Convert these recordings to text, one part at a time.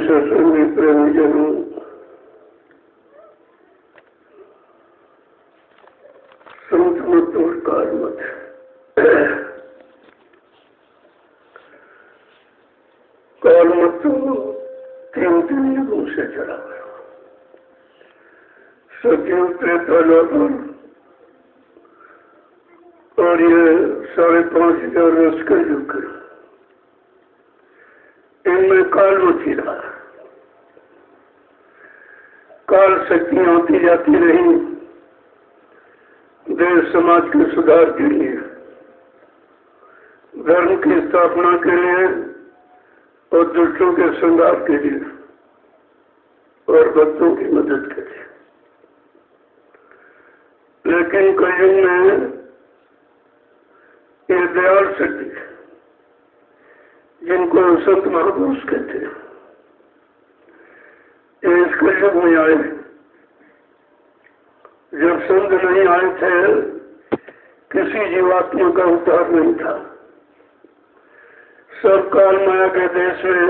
सत्संगी प्रेमीजनों, संत मत और काल मत। काल मत तो तीन युगों से चला गया। सतयुग, त्रेता, द्वापर और ये 5,500 वर्ष का युग। इनमें काल मत ही रहा। काल शक्तियां होती जाती रही देश समाज के सुधार के लिए, धर्म की स्थापना के लिए और दुष्टों के संघार के लिए और भक्तों की मदद के लिए। लेकिन कलयुग में ये दयाल शक्ति, जिनको संत महापुरुष कहते हैं, इस कलयुग में आए। जब संत नहीं आए थे, किसी जीवात्मा का उद्धार नहीं था। सब काल माया के देश में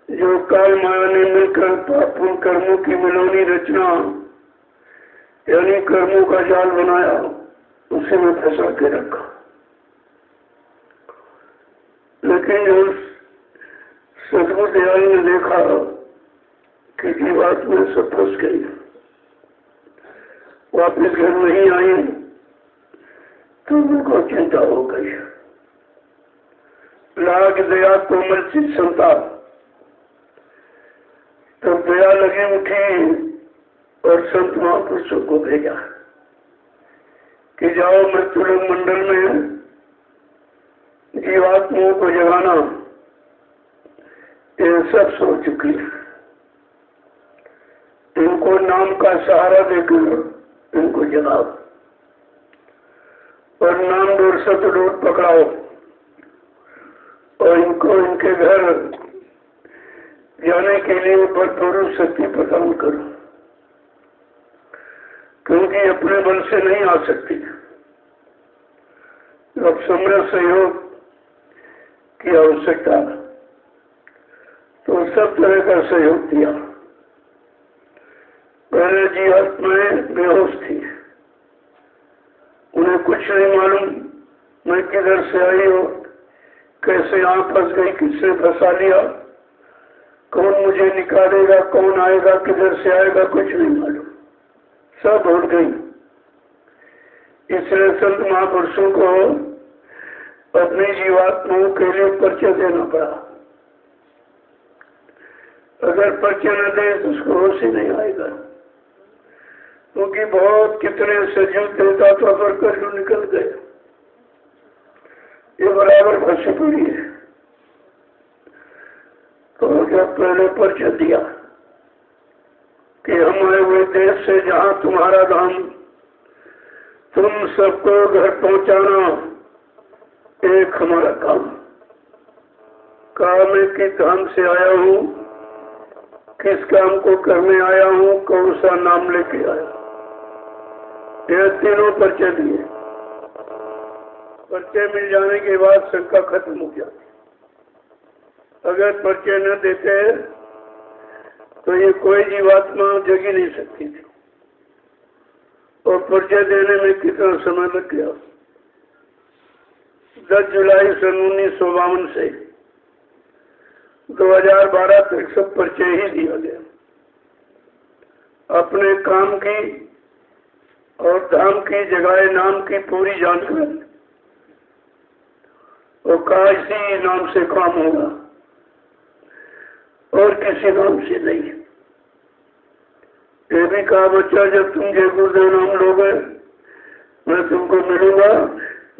जो काल माया ने मिलकर पापों कर्मों की मिलोनी रचना यानी कर्मों का जाल बनाया, उसी में फंसा के रखा। लेकिन जो सदगुरु दयाल ने देखा कि जीवात्मा सब फंस गई, वापिस घर नहीं आई, तो उनको चिंता हो गई। लाग दया कोमल चित संता, तो दया लगी उठी और संत महापुरुषों को भेजा कि जाओ मृत्युलोक मंडल में जीवात्माओं को जगाना। ये सब सो चुकी है। इनको नाम का सहारा देकर इनको जगाओ और नाम डोर सत डोर पकड़ाओ और इनको इनके घर जाने के लिए भरपूर शक्ति प्रदान करो, क्योंकि अपने बल से नहीं आ सकती। अब समय सहयोग की आवश्यकता, तो सब तरह का सहयोग दिया। पहले जीवात्माएं बेहोश थी, उन्हें कुछ नहीं मालूम मैं किधर से आई हो, कैसे यहाँ फंस गई, किसने फंसा लिया, कौन मुझे निकालेगा, कौन आएगा, किधर से आएगा, कुछ नहीं मालूम, सब उड़ गई। इसलिए संत महापुरुषों को अपनी जीवात्माओं के लिए परिचय देना पड़ा। अगर परिचय न दे तो उसको होश ही नहीं आएगा, क्योंकि बहुत कितने सजीव देवता तो अगर कर निकल गए, ये बराबर फंसी पड़ी है। तो जब पहले परिचय दिया कि हम आए हुए देश से जहां तुम्हारा धाम, तुम सबको घर पहुंचाना एक हमारा काम। काम की धाम से आया हूँ, किस काम को करने आया हूँ, कौन सा नाम लेके आया। ये तीनों परिचय दिए। परिचय मिल जाने के बाद शंका खत्म हो जाती। अगर परिचय न देते तो ये कोई जीवात्मा जग ही नहीं सकती थी। और परिचय देने में कितना समय लग गया। 10 जुलाई सन 1952 से 2012 तक सब परिचय ही दिया गया। अपने काम की और धाम की जगह नाम की पूरी जानकारी, और कहा इसी नाम से काम होगा और किसी नाम से नहीं। ये भी कहा बच्चा, जब तुम जय गुरुदेव नाम लोगे मैं तुमको मिलूंगा,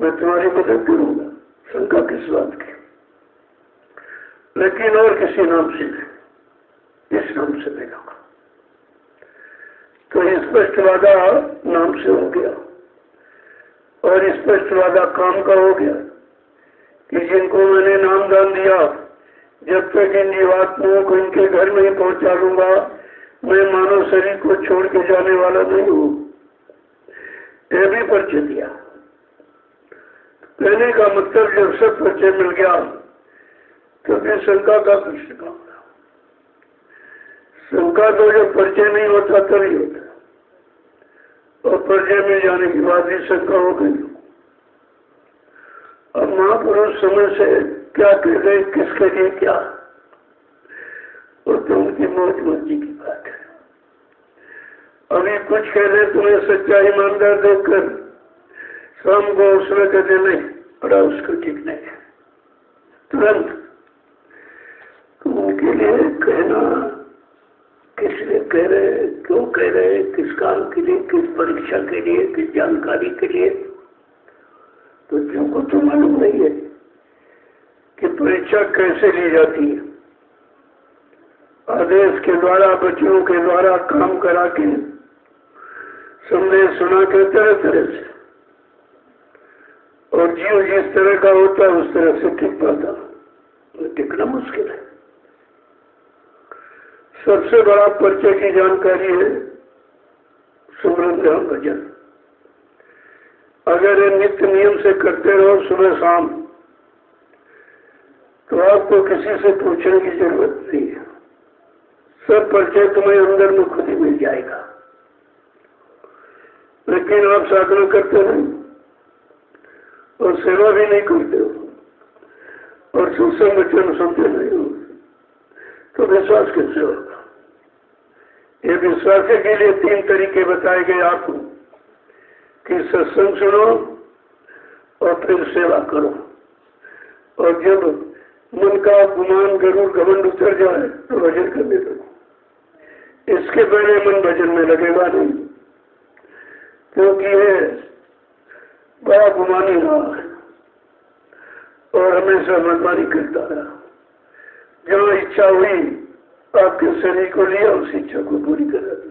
मैं तुम्हारी मदद करूंगा। शंका किस बात की? लेकिन और किसी नाम से नहीं, इस नाम से मिलूंगा। तो स्पष्ट वादा नाम से हो गया और स्पष्ट वादा काम का हो गया कि जिनको मैंने नाम दान दिया, जब तक इन जीवात्माओं को इनके घर नहीं पहुंचा लूंगा, मैं मानव शरीर को छोड़ के जाने वाला नहीं हूं। यह भी परिचय दिया। कहने का मतलब जब सब परिचय मिल गया तो फिर शंका का कुछ काम था। शंका तो जब परिचय नहीं होता तभी होता, और परिचय में जाने के बाद ही शंका हो गई। अब महापुरुष समय से क्या कह रहे, किसके लिए क्या, और तो उनकी मौज मर्जी की बात है। अभी कुछ कह रहे तुम्हें सच्चा ईमानदार देखकर शाम को उसमें कहते नहीं बड़ा उसको ठीक नहीं है तुरंत। तो उनके लिए कहना, किस लिए कह रहे, क्यों कह रहे, किस काम के लिए, किस परीक्षा के लिए, किस जानकारी के लिए, तो जिनको तो मालूम नहीं है कि परीक्षा कैसे ली जाती है। आदेश के द्वारा, बच्चों के द्वारा काम करा के, संदेश सुना के तरह तरह से, और जीव जिस तरह का होता है उस तरह से टिक पाता, टिकना मुश्किल है। सबसे बड़ा परिचय की जानकारी है सुमरन ध्यान भजन। अगर ये नित्य नियम से करते रहो सुबह शाम, तो आपको किसी से पूछने की जरूरत नहीं है, सब परिचय तुम्हें अंदर में खुद ही मिल जाएगा। लेकिन आप साधना करते नहीं और सेवा भी नहीं करते हो और सत्संग वचन सुनते नहीं हो, तो विश्वास कैसे होगा? ये विश्वास के लिए 3 तरीके बताए गए आपको कि सत्संग सुनो और फिर सेवा करो, और जब मन का गुमान गरुड़ घमंड उतर जाए तो भजन करने लगो। इसके पहले मन भजन में लगेगा नहीं, क्योंकि ये बड़ा गुमानी रहा है और हमेशा मनमानी करता रहा। जहाँ इच्छा हुई आपके शरीर को लिया, उस इच्छा को पूरी करा दी,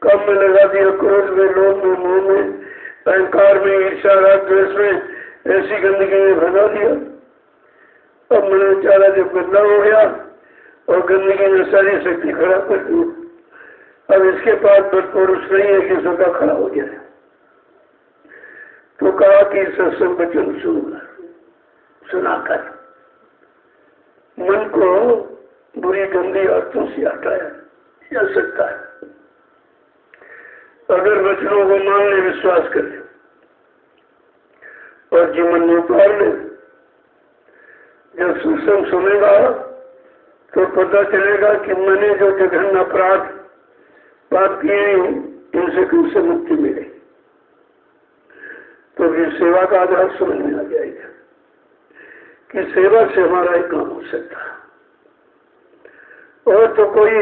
काम में लगा दिया, क्रोध में, लोभ में, मोह में, अहंकार में, ईर्ष्या, राग, द्वेष में, ऐसी गंदगी में भगा दिया। अब मन बेचारा जब गंदा हो गया और गंदगी में सारी शक्ति खराब कर दी, अब इसके पास पुरुष नहीं है कि सदा खड़ा हो जाए। तो कहा कि सत्संग वचन सुनाकर मन को बुरी गंदी आदतों से हटाया जा सकता है, अगर वचनों को मानने विश्वास करें और जीवन में उतार ले। जब सत्संग सुनेगा तो पता चलेगा कि मैंने जो जघन्य अपराध पाप किए इनसे कैसे मुक्ति मिले, तो फिर सेवा का आधार समझ में आ जाएगा कि सेवा से हमारा ही काम हो सकता है। और तो कोई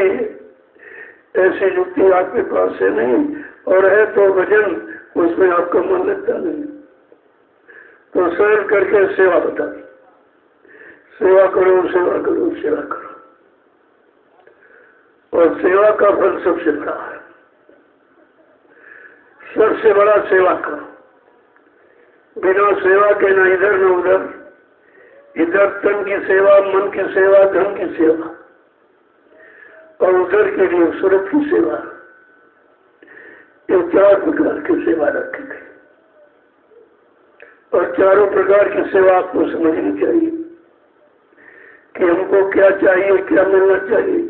ऐसी युक्ति आपके पास है नहीं, और है तो भजन, उसमें आपका मन लगता नहीं, तो सरल करके सेवा बता दी, सेवा करो, सेवा करो, सेवा करो। और सेवा का फल सबसे बड़ा है, सबसे बड़ा सेवा करो। बिना सेवा के ना इधर न उधर, इधर तन की सेवा, मन की सेवा, धन की सेवा, और उधर के लिए सूरत की सेवा। ये 4 प्रकार की सेवा रखी गई, और चारों प्रकार की सेवा आपको समझनी चाहिए कि हमको क्या चाहिए, क्या मिलना चाहिए,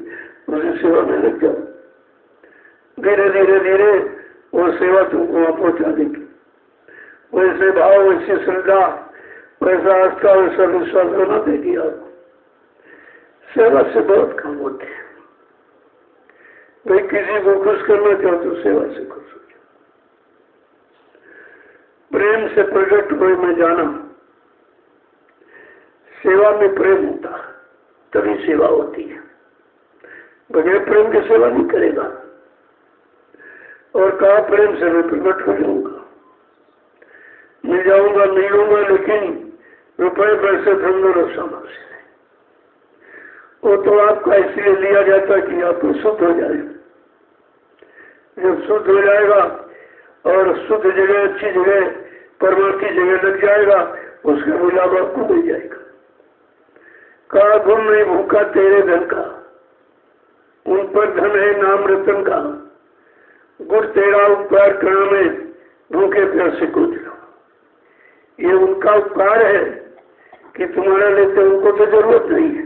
उसी सेवा में लग जाओ। धीरे धीरे धीरे वो सेवा तुमको वहां पहुंचा देगी। वैसे भाव, वैसी श्रद्धा, वैसा आस्था, वैसा विश्वास बना देगी आपको। सेवा से बहुत काम होते हैं। भाई किसी को खुश करना चाहो तो सेवा से खुश हो जाओ। प्रेम से प्रकट हुए में जाना, सेवा में प्रेम होता है तभी सेवा होती है, बगैर प्रेम की सेवा नहीं करेगा। और कहा प्रेम से मैं प्रकट हो जाऊंगा, मिल जाऊंगा, नहीं लूंगा, लेकिन रुपए पैसे धन और सामान से नहीं। वो तो आपका इसलिए लिया जाता है कि आपको शुद्ध हो जाए। जब शुद्ध हो जाएगा और शुद्ध जगह, अच्छी जगह, परमार्थ की जगह लग जाएगा, उसका भी लाभ आपको मिल जाएगा। कहा गुण नहीं भूखा तेरे धन का, उन पर धन है नाम रतन का। गुड़ तेरा उपकार करना में भूखे प्यासे को दिलो। ये उनका उपकार है कि तुम्हारा लेते उनको तो जरूरत नहीं है,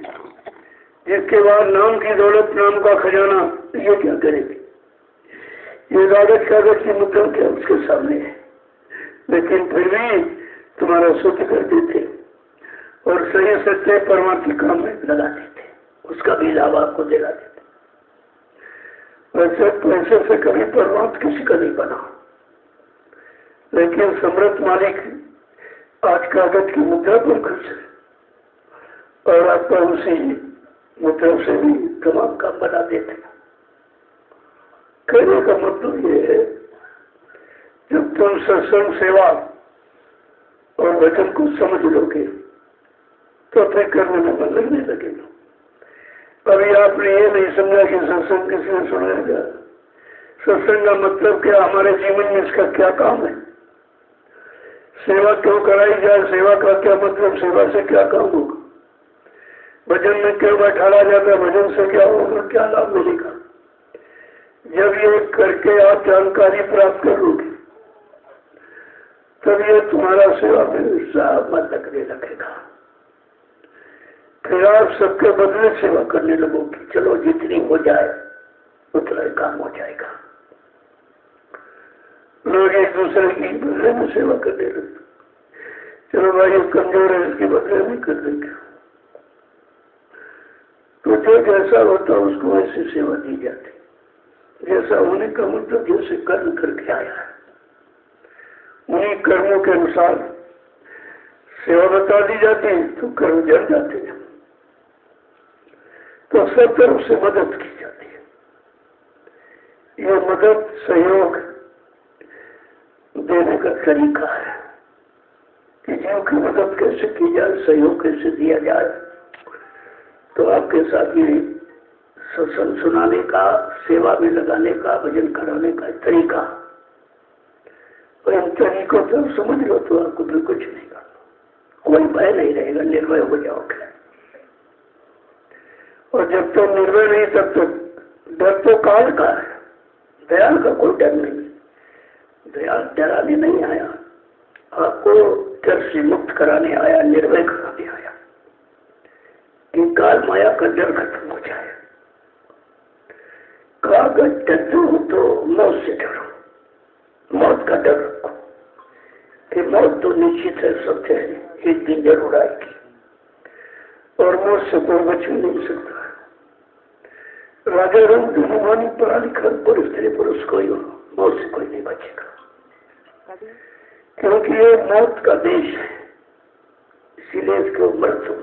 जिसके बाद नाम की दौलत, नाम का खजाना, ये क्या करेगी? ये कागज की मुद्रा क्या उसके सामने है? लेकिन फिर भी तुम्हारा सुख कर देते और सही सच्चे परमार्थी काम में लगा देते, उसका भी लाभ आपको दिला देते। वैसे पैसे से कभी परमार्थ किसी का नहीं बना, लेकिन समृद्ध मालिक आज कागज की मुद्रा पर खुश है और आपका उसी मुद्रा से भी तमाम काम बना देते। कहने का मतलब ये है, जब तुम सत्संग, सेवा और वचन को समझ लोगे तो फिर करने में मन लगने लगेगा। अभी आपने ये नहीं समझा कि सत्संग किसने सुनाएगा, सत्संग का मतलब क्या, हमारे जीवन में इसका क्या काम है, सेवा क्यों कराई जाए, सेवा का क्या मतलब, सेवा से क्या काम होगा, भजन में क्यों बैठाया जाता है, भजन से क्या होगा, क्या लाभ मिलेगा। जब ये करके आप जानकारी प्राप्त कर लोगे तब ये तुम्हारा सेवा में उत्साह मन लगने लगेगा। फिर आप सबके बदले सेवा करने लगोगे। चलो जितनी हो जाए उतना ही काम हो जाएगा। लोग एक दूसरे की बदले में सेवा करने लगते, चलो भाई कमजोर है इसके बदले में कर देंगे। तो जो जैसा होता उसको ऐसी सेवा दी जाती, जैसा होने का मतलब जैसे कर्म करके आया है उन्हीं कर्मों के अनुसार सेवा बता दी जाती है, तो कर्म जड़ जाते हैं। तो सब तरफ से मदद की जाती है। यह मदद, सहयोग देने का तरीका है कि जीव की मदद कैसे की जाए, सहयोग कैसे दिया जाए। तो आपके साथ ये सत्संग सुनाने का, सेवा में लगाने का, भजन कराने का तरीका, और इन तरीकों को समझ लो तो आपको भी कुछ नहीं करना, कोई भय नहीं रहेगा, निर्भय हो जाओगे। और जब तक निर्भय नहीं तब तक डर तो काल का है, दयाल का कोई डर नहीं। दयाल डराने नहीं आया, आपको डर से मुक्त कराने आया, निर्भय कराने आया कि काल माया का डर खत्म हो जाए। कागज डरते हो तो मौत से डरो, मौत का डर रखो कि मौत तो निश्चित है, सत्य है, एक दिन जरूर आएगी और मौत से कोई बच भी नहीं सकता। राजा रंग हनुमानी पढ़ा लिखा पुरुष, स्त्री पुरुष कोई हो, मौत से कोई नहीं बचेगा, क्योंकि ये मौत का देश है। इसीलिए इसको मृत्यु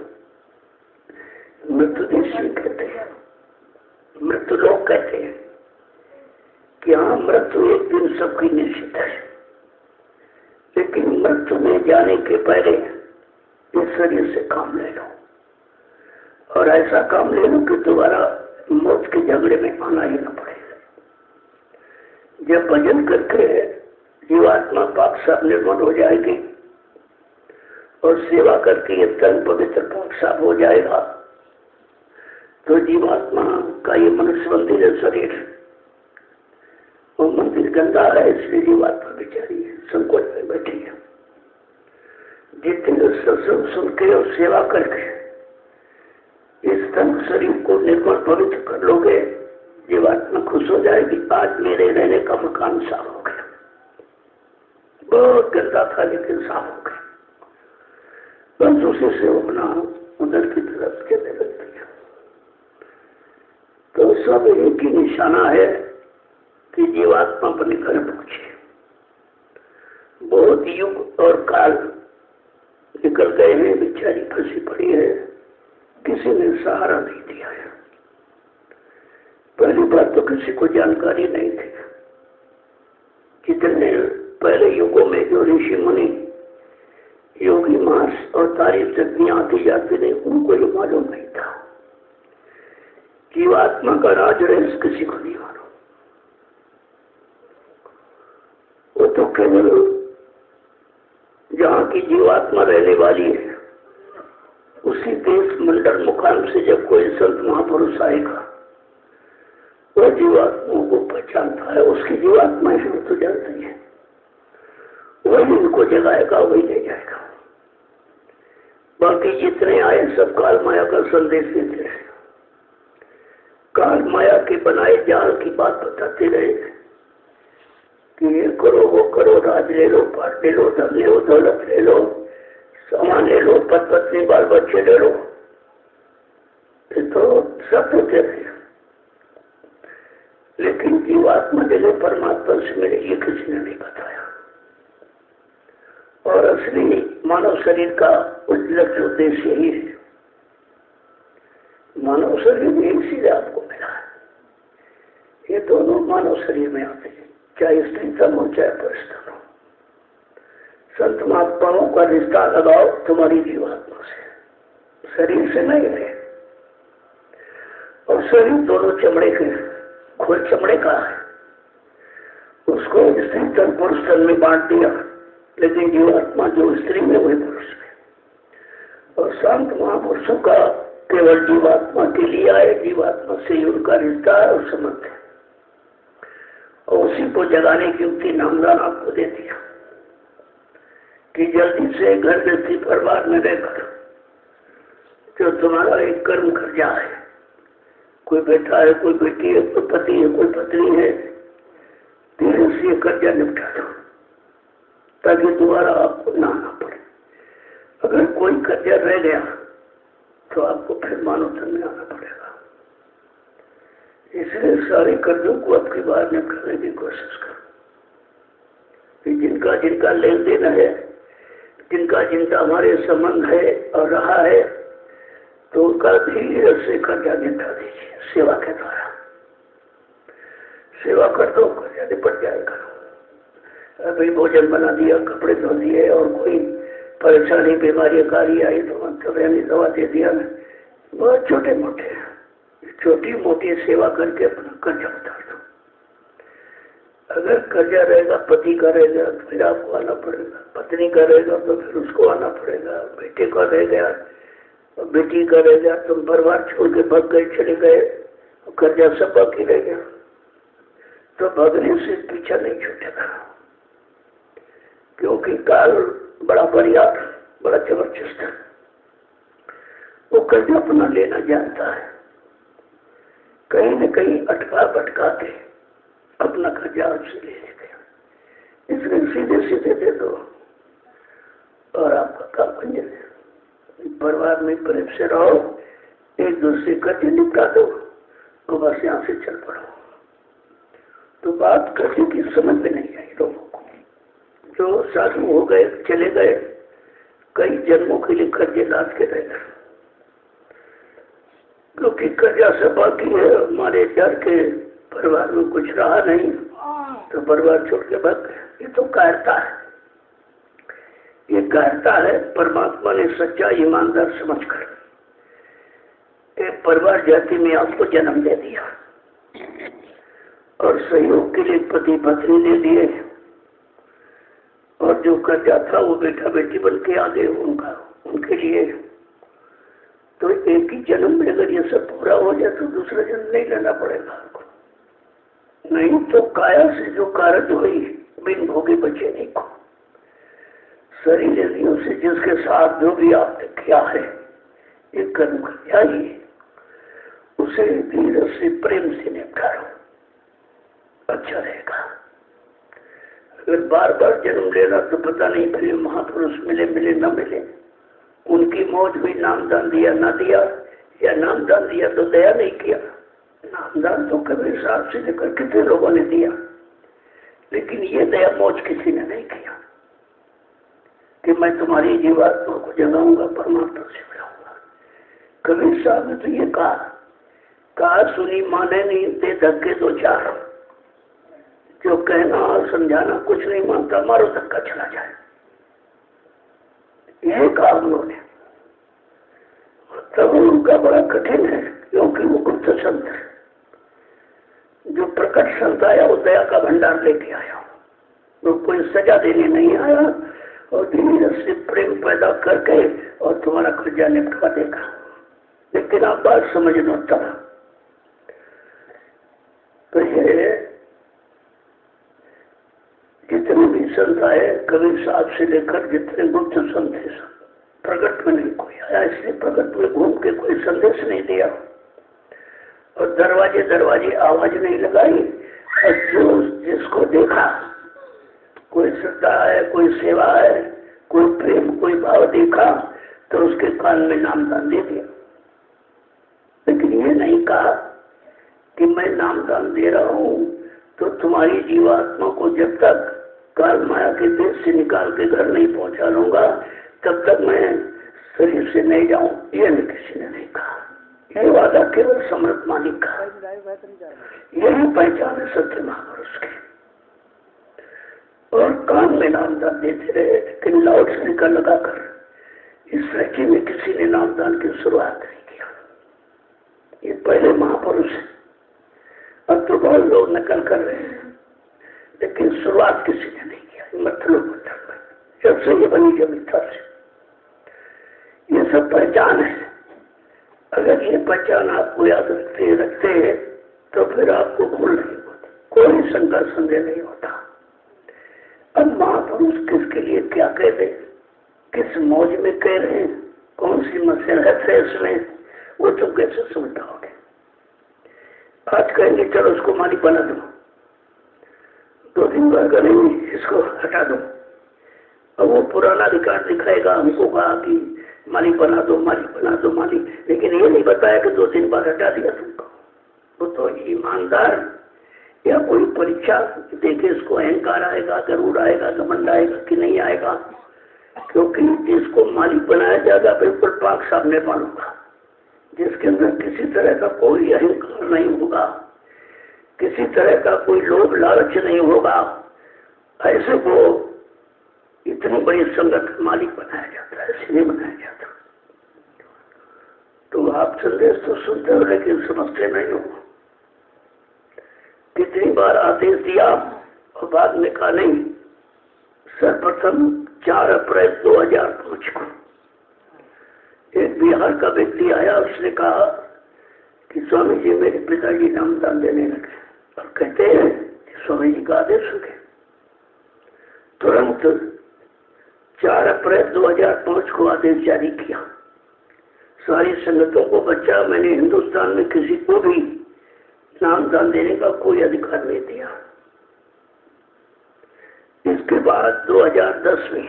देश भी कहते हैं, मृत्यु लोग कहते हैं कि हाँ मृत्यु एक दिन सबकी निश्चित है, लेकिन मृत्यु में जाने के पहले इस शरीर से काम ले लो और ऐसा काम ले लो कि दोबारा मौत के झगड़े में आना ही न पड़े। जब भजन करके जीवात्मा पाक साफ निर्मल हो जाएगी और सेवा करके ये तन पवित्र पाक साफ हो जाएगा, तो जीवात्मा का ये मनुष्य मंदिर है, शरीर वो मंदिर गंदा है, इसलिए जीवात्मा बेचारी संकोच में बैठी है। जितने सत्संग सुन के और सेवा करके इस तन शरीर को निर्मल पवित्र कर लोगे, जीवात्मा खुश हो जाएगी। आज मेरे रहने का मकान साफ हो गया, बहुत गंदा था लेकिन साफ हो गया, बस उसी से अपना उधर की तरफ चलने लगती है। तो सब एक ही निशाना है कि जीवात्मा अपने घर पहुंचे। बहुत युग और काल निकल गए हैं, बेचारी फंसी पड़ी है, किसी ने सहारा नहीं दिया है। पहली बात तो किसी को जानकारी नहीं थी। जितने पहले युगों में जो ऋषि मुनि, योगी, मार्स और तारीफ तकनी आती जाती नहीं, उनको ये मालूम नहीं था। जीवात्मा का राज रहस्य किसी को नहीं मालूम। वो तो केवल जहाँ की जीवात्मा रहने वाली है उसी देश मंडल मुकाम से जब कोई संत महापुरुष आएगा वो जीवात्मा को पहचानता है, उसकी जीवात्मा इसमें तो जानती है, वही उनको जगाएगा, वही ले जाएगा। बाकी जितने आए सब काल माया का संदेश देते हैं, माया के बनाए जाल की बात बताते रहे कि ये करो वो करो, राज ले लो, पाठ ले लो, धन ले लो, दौलत ले लो, सामान ले लो, पति पत्नी बाल बच्चे ले लो, ये तो सब होते रहे। लेकिन जीवात्मा जगह परमात्मा से मिले ये किसी ने नहीं बताया। और असली मानव शरीर का लक्ष्य उद्देश्य यही है। मानव शरीर भी इसीलिए आपको मिला है। ये दोनों मानव शरीर में आते हैं, चाहे स्त्री तम हो चाहे पुरुष तम हो। संत महात्माओं का रिश्ता लगाओ तुम्हारी जीवात्मा से, शरीर से नहीं है। और शरीर दोनों चमड़े के, खुद चमड़े का है, उसको स्त्री तन पुरुष तन में बांट दिया, लेकिन जीवात्मा जो स्त्री में वही पुरुष में। और शांत महापुरुषों का केवल जीवात्मा के लिए आए, जीवात्मा से उनका रिश्ता है और संबंध है, और उसी को जगाने की उनकी नामदान आपको दे दिया कि जल्दी से घर गृहस्थी परिवार में रहकर जो तुम्हारा एक कर्म कर जाए, कोई बेटा है, कोई बेटी है, कोई पति है, कोई पत्नी है, धीरे से कर्जा निपटा दो ताकि दोबारा आपको ना आना पड़े। अगर कोई कर्जा रह गया तो आपको फिर मानव तन में आना पड़ेगा। इसलिए सारे कर्जों को आपकी बाहर निपटाने की कोशिश करो कि जिनका जिनका लेन देन है, जिनका जिनका हमारे संबंध है और रहा है, तो उनका धीरे से कर्जा निपटा दीजिए सेवा के द्वारा। सेवा कर दो, कर्जा निपट जाएगा। अभी भोजन बना दिया, कपड़े धो दिए, और कोई परेशानी बीमारी कारी आई तो मतलब दवा दे दिया, बहुत छोटे मोटे छोटी मोटी सेवा करके अपना कर्जा उतार दो। अगर कर्जा रहेगा, पति का रहेगा तो फिर आपको आना पड़ेगा, पत्नी का रहेगा तो फिर उसको आना पड़ेगा, बेटे का रह गया, बेटी का रह गया, तुम परिवार छोड़ के भाग गए, चले गए, कर्जा सब बाकी रह गया, तो भागने से पीछा नहीं छूटेगा। क्योंकि काल बड़ा बरियार, बड़ा जबरदस्त है, वो कर्जा अपना लेना जानता है। कहीं न कहीं अटका भटका के अपना कर्जा आपसे ले लेगा। इसलिए सीधे सीधे दे दो और आपका काम बन जाए। परिवार में प्रेम से रहो, एक दूसरे कर्जे निपटा दो तो बस यहाँ से चल पड़ो। तो बात कर्जे की समझ में नहीं आई लोगों को। जो साधु हो गए, चले गए, कई जन्मों के लिए कर्जे लाद के रह गए, क्योंकि कर्जा से बाकी है, हमारे डर के परिवार में कुछ रहा नहीं तो परिवार छोड़ के भाग गए। ये तो कायरता है, ये कायरता है। परमात्मा ने सच्चा ईमानदार समझकर एक परिवार जाति में आपको जन्म दे दिया और सहयोग के लिए पति पत्नी दे दिए, और जो कर्जा था वो बेटा बेटी बन के आ गए उनके लिए। तो एक ही जन्म में अगर ये सब पूरा हो जाए तो दूसरा जन्म नहीं लेना पड़ेगा आपको। नहीं तो काया से जो कारज हुई बिन भोगे बचे नहीं को। शरीर इंद्रियों से जिसके साथ जो भी आपने किया है, एक कर्म किया ही, उसे धीरे से प्रेम से निपटाओ, अच्छा रहेगा। अगर बार बार जन्म लेना तो पता नहीं फिर महापुरुष मिले मिले न मिले, उनकी मौज भी नामदान दिया ना दिया, या नामदान दिया तो दया नहीं किया। नामदान तो कभी साथ से लेकर कितने लोगों ने दिया, लेकिन ये दया मौज किसी ने नहीं किया कि मैं तुम्हारी जीवात्मा को जगाऊंगा, परमात्मा से मिलाऊंगा। कबीर साहब ने तो ये कहा सुनी माने नहीं, दे धक्के दो चार, जो कहना और समझाना कुछ नहीं मानता, मारो धक्का चला जाए। यह कहा उन्होंने। तब उनका बड़ा कठिन है, क्योंकि वो गुप्त संत है। जो प्रकट संत आया वो दया का भंडार लेके आया, वो कोई सजा देने नहीं आया, और धीरे से प्रेम पैदा करके और तुम्हारा कर्जा निपटा देगा। लेकिन आप बात समझ लो तब तो ये जितने भी संत आए, कबीर साहब से लेकर जितने गुप्त संत थे, प्रकट में नहीं कोई आया, इसलिए प्रकट में घूम के कोई संदेश नहीं दिया। और दरवाजे दरवाजे आवाज नहीं लगाई, और जो जिसको देखा, कोई श्रद्धा है, कोई सेवा है, कोई प्रेम, कोई भाव देखा, तो उसके कान में नामदान दे दिया। लेकिन ये नहीं कहा कि मैं नामदान दे रहा हूं तो तुम्हारी जीवात्मा को जब तक काल माया के देश से निकाल के घर नहीं पहुंचा लूंगा तब तक मैं शरीर से नहीं जाऊं। ये नहीं, किसी ने नहीं कहा। ये वादा केवल समर्थ मालिक का। यही पहचान है सत्य महापुरुष की। और कान में नामदान देते रहे, लेकिन लाउड स्पीकर लगाकर इस रची में किसी ने नामदान की शुरुआत नहीं किया। ये पहले महापुरुष है। अब तो बहुत लोग नकल कर रहे हैं, लेकिन शुरुआत किसी ने नहीं किया। मतलब जब से ये बनी जमीता से, ये सब पहचान है। अगर ये पहचान आपको याद रखते तो फिर आपको भूल नहीं होती, कोई शंका संदेह नहीं होता। अब महापुरुष किसके लिए क्या कह रहे, किस मौज में कह रहे हैं, कौन सी मसलहत है इसमें, वो तुम कैसे समझ पाओगे। आज कहेंगे चलो उसको मालिक बना दो, 2 दिन बाद करेंगे इसको हटा दो, और वो पुराना रिकॉर्ड दिखाएगा हमको, कहा कि मालिक बना दो, मालिक बना दो, मालिक। लेकिन ये नहीं बताया कि 2 दिन बाद हटा दिया तुमको। वो तो ईमानदार या कोई परीक्षा देखे इसको अहंकार आएगा, गरूर आएगा, घमंड आएगा कि नहीं आएगा। क्योंकि जिसको मालिक बनाया जाएगा बिल्कुल पाक सामने मानूंगा, जिसके अंदर किसी तरह का कोई अहंकार नहीं होगा, किसी तरह का कोई लोभ लालच नहीं होगा, ऐसे को इतनी बड़ी संगत मालिक बनाया जाता है, ऐसे नहीं बनाया जाता। तो आप संदेश तो सुनते हो लेकिन समझते नहीं हो। कितनी बार आदेश दिया और बाद में कहा नहीं। सर्वप्रथम 4 अप्रैल 2005 को एक बिहार का व्यक्ति आया, उसने कहा कि स्वामी जी मेरे पिताजी नामदान देने लगे और कहते हैं कि स्वामी जी का आदेश हो गया। तुरंत 4 अप्रैल 2005 को आदेश जारी किया, सारी संगतों को बचा। मैंने हिंदुस्तान में किसी को भी नामदान देने का कोई अधिकार नहीं दिया। इसके बाद 2010 में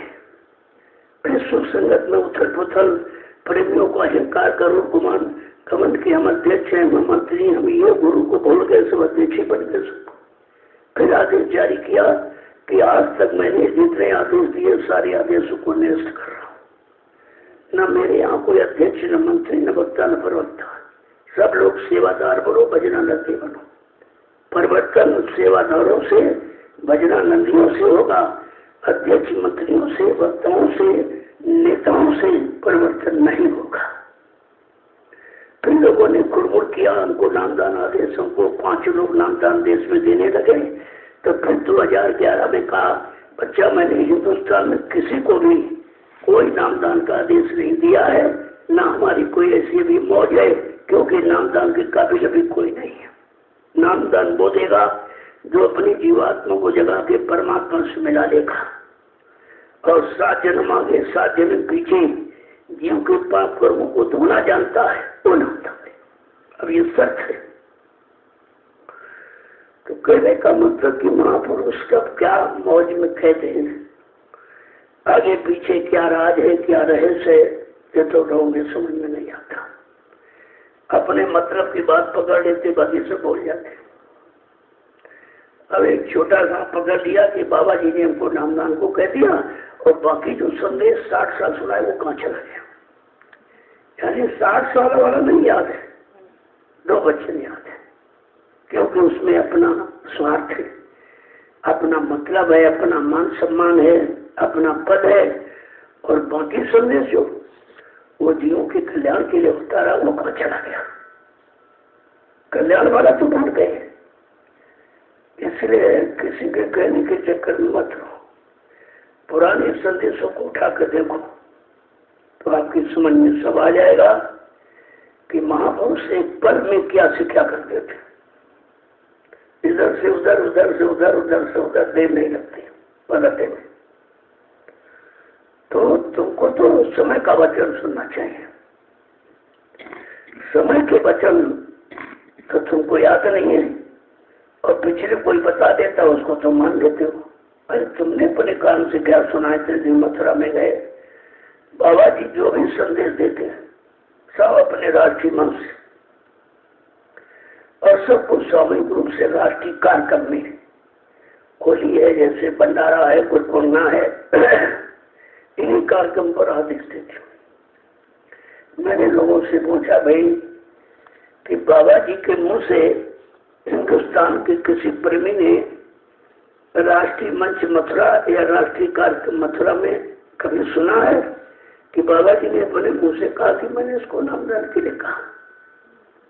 विश्व संगत में उथल पुथल, प्रेमियों को अहंकार, करोड़ गुमान, घमंड के हम अध्यक्ष हैं, हम मंत्री, हम ये गुरु को भूल गए, सब अध्यक्ष बन गए सबको। फिर आदेश जारी किया कि आज तक मैंने जितने आदेश दिए सारे आदेशों को निरस्त कर रहा हूँ। न मेरे यहाँ कोई अध्यक्ष, न मंत्री, न वक्ता, न प्रवक्ता। सब लोग सेवादार बनो, भजनानंदी बनो। परिवर्तन सेवादारों से, भजनानंदियों से होगा, अध्यक्ष, मंत्रियों से, वक्ताओं से, नेताओं से परिवर्तन नहीं होगा। फिर लोगों ने खुड़मुड़ किया, हमको नामदान आदेश, हमको 5 लोग नामदान देश में देने लगे। तो फिर 2011 में कहा बच्चा मैंने हिंदुस्तान में किसी को भी कोई नामदान का आदेश नहीं दिया है, ना हमारी कोई ऐसी भी मौज है, क्योंकि नामदान के काबिल अभी कोई नहीं है। नामदान वो देगा जो अपनी जीवात्मा को जगा के परमात्मा से मिला लेगा और 7 जन्म आगे 7 जन्म पीछे जीव के पाप कर्मों को धोना जानता है, वो नामदान दे। अब ये सच है। तो कहने का मतलब कि महापुरुष का क्या मौज में कहते हैं, आगे पीछे क्या राज है, क्या रहस्य है, ये तो लोगों में समझ में नहीं आता। अपने मतलब की बात पकड़ लेते, बाकी से बोल जाते। अब एक छोटा सा पकड़ लिया कि बाबा जी ने हमको नामदान को कह दिया, और बाकी जो संदेश 60 साल सुना है वो कहाँ चला गया। यानी 60 साल वाला नहीं याद है, 2 बच्चे नहीं याद है, क्योंकि उसमें अपना स्वार्थ है, अपना मतलब है, अपना मान सम्मान है, अपना पद है। और बाकी संदेश जो वो जीवों के कल्याण के लिए होता रहा, वो कहाँ चला गया। कल्याण वाला तो भूल गए। इसलिए किसी के कहने के चक्कर में मत रहो, पुराने संदेशों को उठाकर देखो तो आपकी समझ में सब आ जाएगा कि महापुरुष एक पल में क्या शिक्षा करते थे। इधर से उधर, उधर से उधर, उधर से उधर देर नहीं लगती बदलते में। तो तुमको तो समय का वचन सुनना चाहिए। समय के वचन तो तुमको याद नहीं है, और पिछले कोई बता देता उसको तुम मान लेते हो। अरे तुमने अपने कान से क्या सुनाए थे जो मथुरा में गए? बाबा जी जो भी संदेश देते हैं सब अपने राष्ट्रीय मन से और सब कुछ सामूहिक रूप से राष्ट्रीय कार्यक्रम में, होली है, जैसे भंडारा है, कोई पूर्णा है, इन्हीं कार्यक्रम पर आदेश देते। मैंने लोगों से पूछा भाई कि बाबा जी के मुंह से हिंदुस्तान के किसी प्रेमी ने राष्ट्रीय मंच मथुरा या राष्ट्रीय कार्यक्रम मथुरा में कभी सुना है कि बाबा जी ने अपने मुंह से कहा कि मैंने इसको नामदान के लिए कहा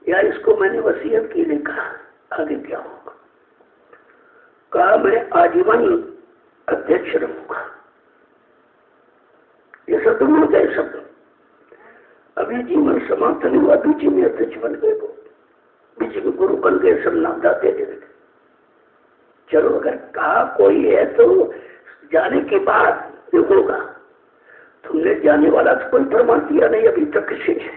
या इसको मैंने वसीयत के लिए कहा, आगे क्या होगा? कहा मैं आजीवन अध्यक्ष रहूंगा। ये शब्द मिल गए शब्द। अभी जीवन समाप्त नहीं हुआ, बीच में अध्यक्ष बन गए, वो बीच में गुरु बन गए, सब नामदा दे दे। चलो अगर कहा कोई है तो जाने के बाद ये होगा। तुमने जाने वाला तो कोई प्रमाण दिया नहीं अभी तक किसी ने,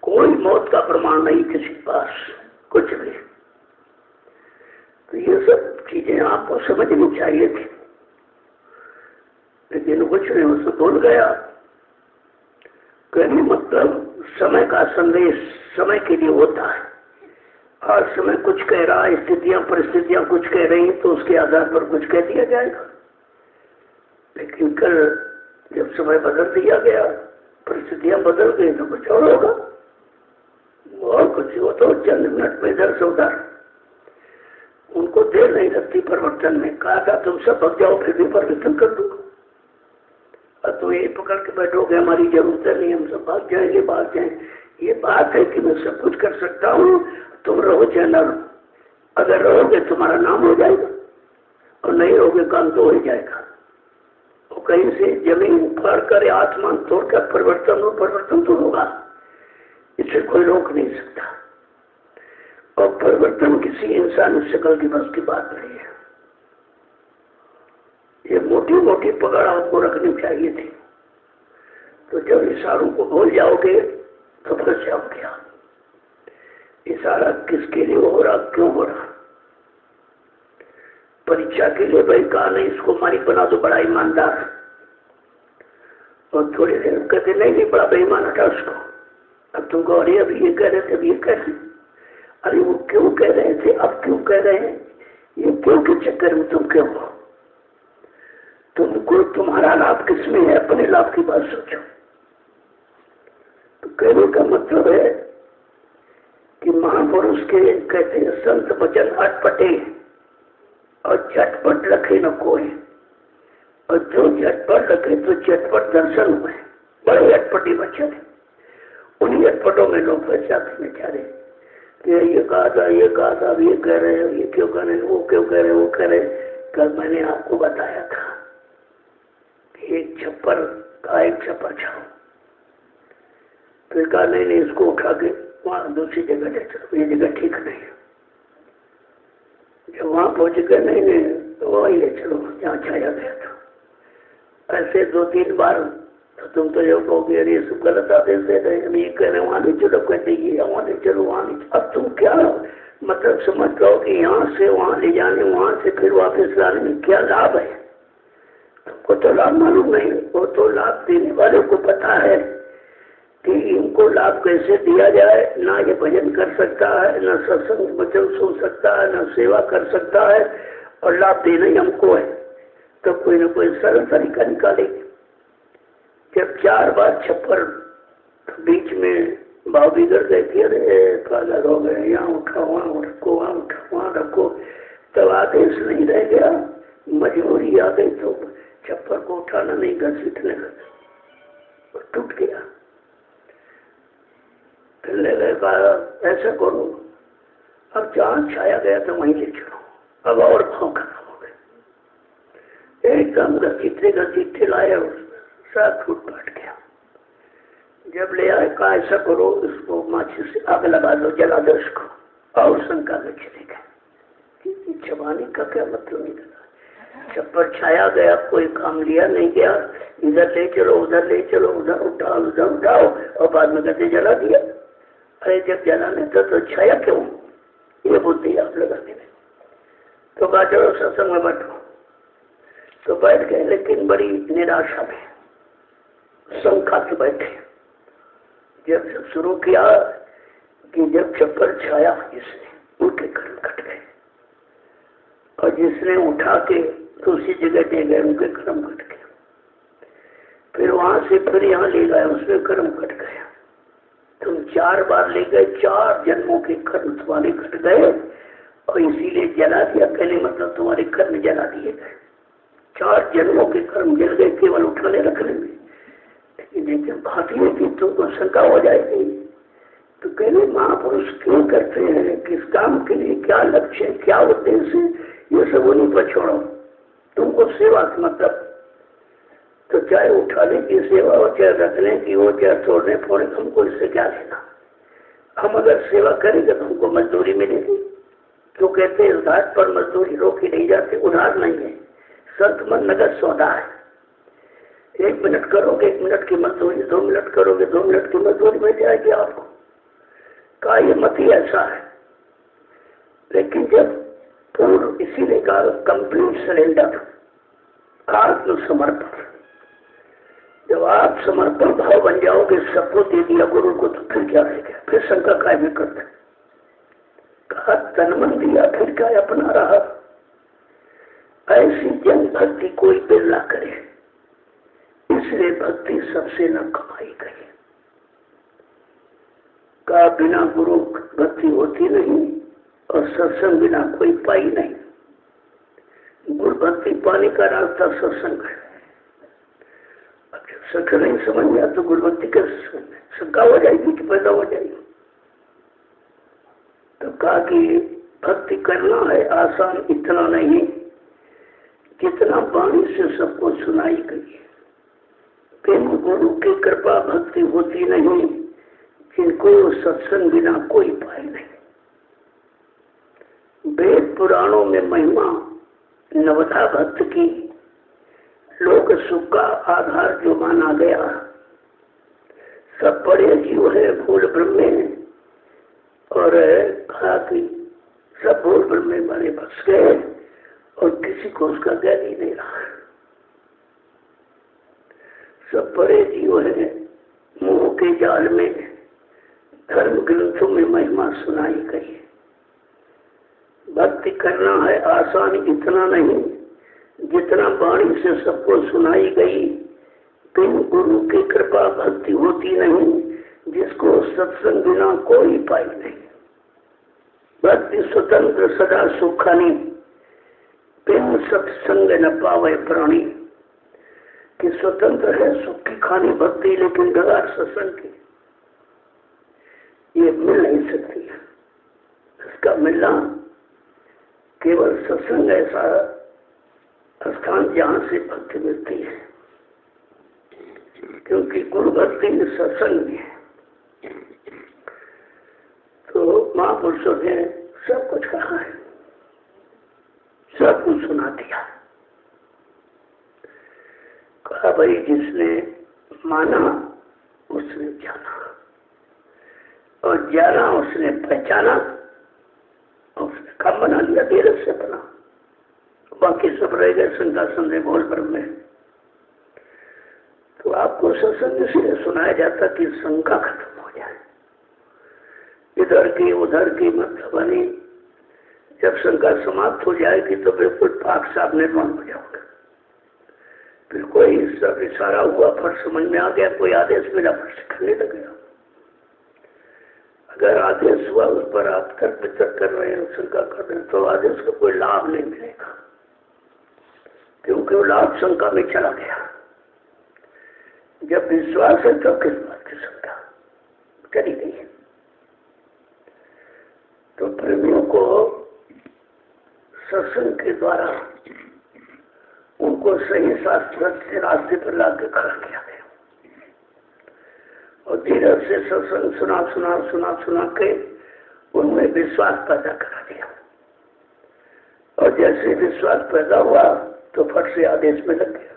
कोई मौत का प्रमाण नहीं किसी पास, कुछ नहीं। तो ये सब चीजें आपको समझनी चाहिए थी, लेकिन कुछ नहीं, उसको भूल गया। कहने मतलब समय का संदेश समय के लिए होता है। आज समय कुछ कह रहा है, स्थितियां परिस्थितियां कुछ कह रही हैं, तो उसके आधार पर कुछ कह दिया जाएगा। लेकिन कल जब समय बदल दिया गया, परिस्थितियां बदल गई, तो कुछ और होगा, और कुछ हो तो चंद मिनट में इधर से उधर। उनको देर नहीं लगती परिवर्तन में। कहा था तुम सब भग जाओ फिर भी परिवर्तन कर दूंगा, और तो यही पकड़ के बैठोगे हमारी जरूरत नहीं, हम सब भाग जाएंगे, भाग जाएंगे। ये बात है कि मैं सब कुछ कर सकता हूँ, तुम रहो चाहे न रहो। अगर रहोगे तुम्हारा नाम हो जाएगा, और नहीं रहोगे काम तो हो जाएगा। और कहीं से जमीन उखाड़ कर आसमान तोड़कर परिवर्तन हो, परिवर्तन तो होगा, इसे कोई रोक नहीं सकता। और परिवर्तन किसी इंसानी शक्ल की बस की बात नहीं है। ये मोटी मोटी पकड़ आपको रखनी चाहिए थी। तो जब इशारों को भूल जाओगे तो फंस जाओगे आप। इशारा किसके लिए हो रहा, क्यों हो रहा? परीक्षा के लिए भाई कहा नहीं इसको मारी बना दो बड़ा ईमानदार, और थोड़ी देर कहते नहीं बड़ा बेईमान हटा उसको। अब तुम कहो अरे अभी ये कह रहे थे, अभी ये कह रहे, अरे वो क्यों कह रहे थे, अब क्यों कह रहे हैं, ये क्यों के चक्कर में तुम क्यों हो? तुमको तुम्हारा लाभ किसमें है, अपने लाभ की बात सोचो। तो कहने का मतलब है कि महापुरुष के कहते हैं संत वचन अटपटे और झटपट रखे न कोई, और जो झटपट रखे तो झटपट दर्शन हुए। बड़े अटपटी वचन है, उन्हीं अटपटों में लोग फंस जाते बेचारे कि ये कहा था, ये कहा था, अब ये कह रहे हैं, ये क्यों कह रहे हैं, वो क्यों कह रहे हैं, वो कह रहे हैं। कल मैंने आपको बताया था कि एक छप्पर का एक छप्पर छाओ, फिर कहा नहीं इसको उठा के वहां दूसरी जगह ले चलो, ये जगह ठीक नहीं है। जब वहां पहुंच गए नहीं तो वही ले चलो जहाँ छाया गया था। ऐसे 2-3 बार तो तुम तो जो कहोगे अरे सब गलत आदेश दे रहे हैं, ये कह रहे हैं वहां नहीं चलो, कहते ये वहां नहीं चलो, वहां नहीं। अब तुम क्या मतलब समझ लो कि यहाँ से वहां ले जाने, वहां से फिर वापस लाने में क्या लाभ है? तुमको तो लाभ मालूम नहीं, वो तो लाभ देने वाले को पता है कि इनको लाभ कैसे दिया जाए। ना ये भजन कर सकता है, ना सत्संग वचन सुन सकता है, ना सेवा कर सकता है, और लाभ देना ही हमको है। तो कोई ना कोई सरल तरीका निकालेंगे। जब 4 बार छप्पर बीच में भाव बिगड़ गए कि अरे पागल हो गए, यहाँ उठाओ वहाँ रखो, वहाँ उठाओ वहाँ रखो, तब आदेश नहीं रह गया, मजबूरी आ गई तो छप्पर को उठाना नहीं, घसीटने लगा, टूट गया। फिर ले गए, कहा ऐसा करो अब जहाँ छाया गया था वहीं ले चलो, अब और भाव खत्म हो गए। एकदम घसीटते लाए, साथ फूट पाट गया। जब ले आए कहा ऐसा करो इसको माचिस से आग लगा दो, जला दो इसको, और शंका में चले गए। छबाने का क्या मतलब निकला? छप्पर छाया गया, कोई काम लिया नहीं गया, इधर ले चलो उधर ले चलो, उधर उठाओ और बाद में कहते जला दिया। अरे जब जलाने तो छाया क्यों, ये बुद्धि आप लगाने में। तो कहा चलो सत्संग में बैठो, तो बैठ गए, लेकिन बड़ी निराशा में शंका के बैठे। जब शुरू किया कि जब चक्कर छाया जिसने, उनके कर्म कट गए, और जिसने उठा के दूसरी जगह दे गए उनके कर्म कट गए। फिर वहां से फिर यहाँ ले गए, उसमें कर्म कट गया। तुम 4 बार ले गए, 4 जन्मों के कर्म तुम्हारे कट गए, और इसीलिए जला दिया। कहने मतलब तुम्हारे कर्म जला दिए गए, 4 जन्मों के कर्म जल गए केवल उठाने रखने में। लेकिन भाती है कि तुमको शंका हो जाएगी, तो कहने महापुरुष क्यों करते हैं, किस काम के लिए, क्या लक्ष्य है, क्या उद्देश्य है, ये सब उन्हीं पर छोड़ो। तुमको सेवा का मतलब, तो चाहे उठाने की सेवा हो, चाहे रखने की हो, चाहे तोड़ने फोड़ने, हमको इससे क्या लेना। हम अगर सेवा करेंगे तो हमको मजदूरी मिलेगी। क्यों कहते हैं घाट पर मजदूरी रोकी नहीं जाती, उधार नहीं है, संत मन नगद सौदा है। 1 मिनट करोगे 1 मिनट की मजदूरी, 2 मिनट करोगे 2 मिनट की मजदूरी मिल जाएगी आपको। का ये मत ही ऐसा है। लेकिन जब पूर्ण, इसीलिए कहा कंप्लीट सरेंडर, आत्मसमर्पण, जब आप समर्पण भाव बन जाओगे, सबको दे दिया गुरु को, तो फिर क्या रहेगा, फिर शंका काय भी करते। कहा तन मन दिया फिर क्या अपना रहा। ऐसी जन भक्ति कोई बिल ना करे, इसलिए भक्ति सबसे न कमाई गई। का बिना गुरु भक्ति होती नहीं, और सत्संग बिना कोई पाई नहीं। गुरु भक्ति पाने का रास्ता सत्संग है। सत्य नहीं समझ में तो गुरु भक्ति का शंका हो जाएगी कि पैदा हो जाएगी। तो कहा कि भक्ति करना है आसान इतना नहीं जितना वाणी से सबको सुनाई गई। प्रेम गुरु की कृपा भक्ति होती नहीं, जिनको सत्संग बिना कोई पाए नहीं। वेद पुराणों में महिमा नवधा भक्त की लोक सुख का आधार जो माना गया। सब बड़े जीव है भूल ब्रह्मे, और कहा कि सब भूल ब्रह्मे मारे बस गए, और किसी को उसका ज्ञान ही नहीं रहा। सब बड़े जीव है मोह के जाल में, धर्म ग्रंथों में महिमा सुनाई गई। भक्ति करना है आसान इतना नहीं जितना वाणी से सबको सुनाई गई। बिन गुरु की कृपा भक्ति होती नहीं, जिसको सत्संग बिना कोई पाई नहीं। भक्ति स्वतंत्र सदा सुखानी, बिन सत्संग न पावे प्राणी। कि स्वतंत्र है सुख की खानी भक्ति, लेकिन बगैर सत्संग की ये मिल नहीं सकती। इसका मिलना केवल सत्संग ऐसा स्थान जहाँ से भक्ति मिलती है, क्योंकि गुरु भक्ति सत्संग में है। तो महापुरुषों ने सब कुछ कहा है, सब कुछ सुना दिया। कहा भाई जिसने माना उसने जाना, और जाना उसने पहचाना, और उसने काम बना लिया, देर से बना। बाकी सब रह गए शंका संदेह भूल भ्रम में। तो आपको सत्संग इसलिए सुनाया जाता कि शंका खत्म हो जाए, इधर की उधर की मतलब बनी। जब शंका समाप्त हो जाएगी तो बिल्कुल पाक साफ निर्माण हो जाओगे। फिर कोई सब इशारा हुआ, फट समझ में आ गया, कोई आदेश मिला, फट सिखाने लग गया। अगर आदेश हुआ उस पर आप तर्क वितर्क कर रहे हैं, शंका कर रहे हैं, तो आदेश को कोई लाभ नहीं मिलेगा, क्योंकि वो लाभ शंका में चला गया। जब विश्वास है तो किस बात की शंका चली गई है। तो प्रेमियों को सत्संग के द्वारा उनको सही शास्त्र से रास्ते पर लाके खड़ा किया गया, और धीरे से सत्संग सुना सुना सुना सुना के उनमें विश्वास पैदा करा दिया। और जैसे विश्वास पैदा हुआ तो फट से आदेश में लग गया।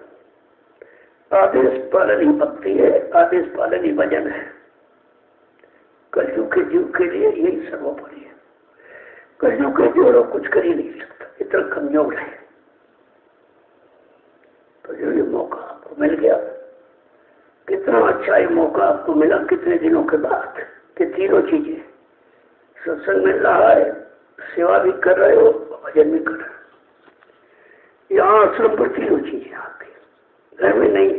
आदेश पालन ही भक्ति है, आदेश पालन ही भजन है। कलयुग के जीव के लिए यही सर्वोपरि है। कलयुग के जीव लोग कुछ कर ही नहीं सकता, इतना कमजोर है। तो जो ये मौका आपको मिल गया, कितना अच्छा ये मौका आपको मिला कितने दिनों के बाद, कि तीनों चीजें सत्संग मिल रहा है, सेवा भी कर रहे हो, भजन भी कर रहे हो। यहाँ आश्रम पर तीनों चीजें आपकी, घर में नहीं,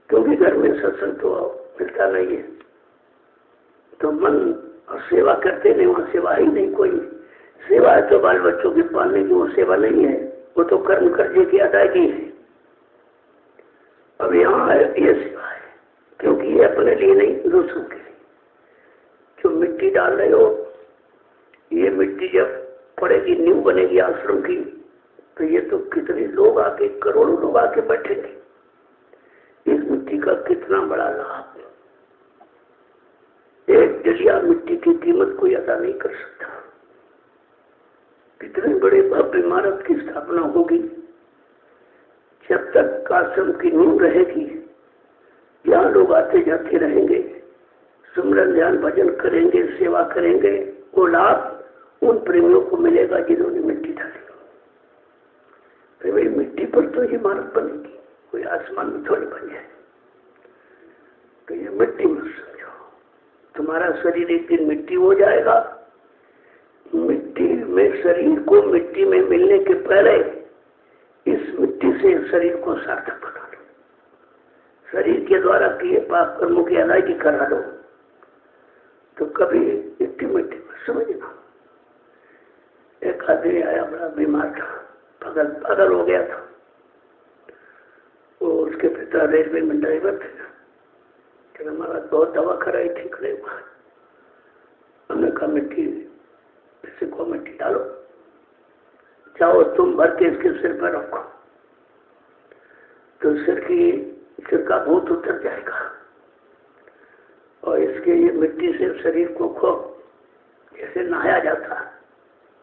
क्योंकि घर में सत्संग तो मिलता नहीं है, तो मन और सेवा करते नहीं, वहाँ सेवा ही नहीं कोई। सेवा है तो बाल बच्चों की पालने की, वो सेवा नहीं है, वो तो कर्म कर्जे की अदायगी है। अब यहाँ है ये सेवा है, क्योंकि ये अपने लिए नहीं, दूसरों के लिए। जो मिट्टी डाल रहे हो, ये मिट्टी जब पड़ेगी, नींव बनेगी आश्रम की, तो ये तो कितने लोग आके, करोड़ों लोग आके बैठेंगे। इस मिट्टी का कितना बड़ा लाभ, एक जलिया मिट्टी की कीमत कोई अदा नहीं कर सकता। कितने बड़े भव्य इमारत की स्थापना होगी, जब तक आश्रम की नींव रहेगी, यहाँ लोग आते जाते रहेंगे, सुमरन ध्यान भजन करेंगे, सेवा करेंगे, वो लाभ उन प्रेमियों को मिलेगा जिन्होंने मिट्टी डाली। तो भाई मिट्टी पर तो इमारत बनेगी, कोई आसमान में थोड़ी बन जाए। तो ये मिट्टी में समझो, तुम्हारा शरीर एक दिन मिट्टी हो जाएगा। मिट्टी में शरीर को मिट्टी में मिलने के पहले इस मिट्टी से शरीर को सार्थक बना लो, शरीर के द्वारा किए पाप कर्मों की अदायगी करा लो, तो कभी इतनी मिट्टी में समझना। एक आदमी आया, बड़ा बीमार था, पागल हो गया था। वो उसके पिता रेलवे में ड्राइवर थे, हमारा बहुत दवा कराई, ठीक नहीं हुआ। हमने कहा मिट्टी, किसी को मिट्टी डालो, जाओ तुम भर के इसके सिर पर रखो, तो सिर का भूत उतर जाएगा, और इसके ये मिट्टी से शरीर को खो, जैसे नहाया जाता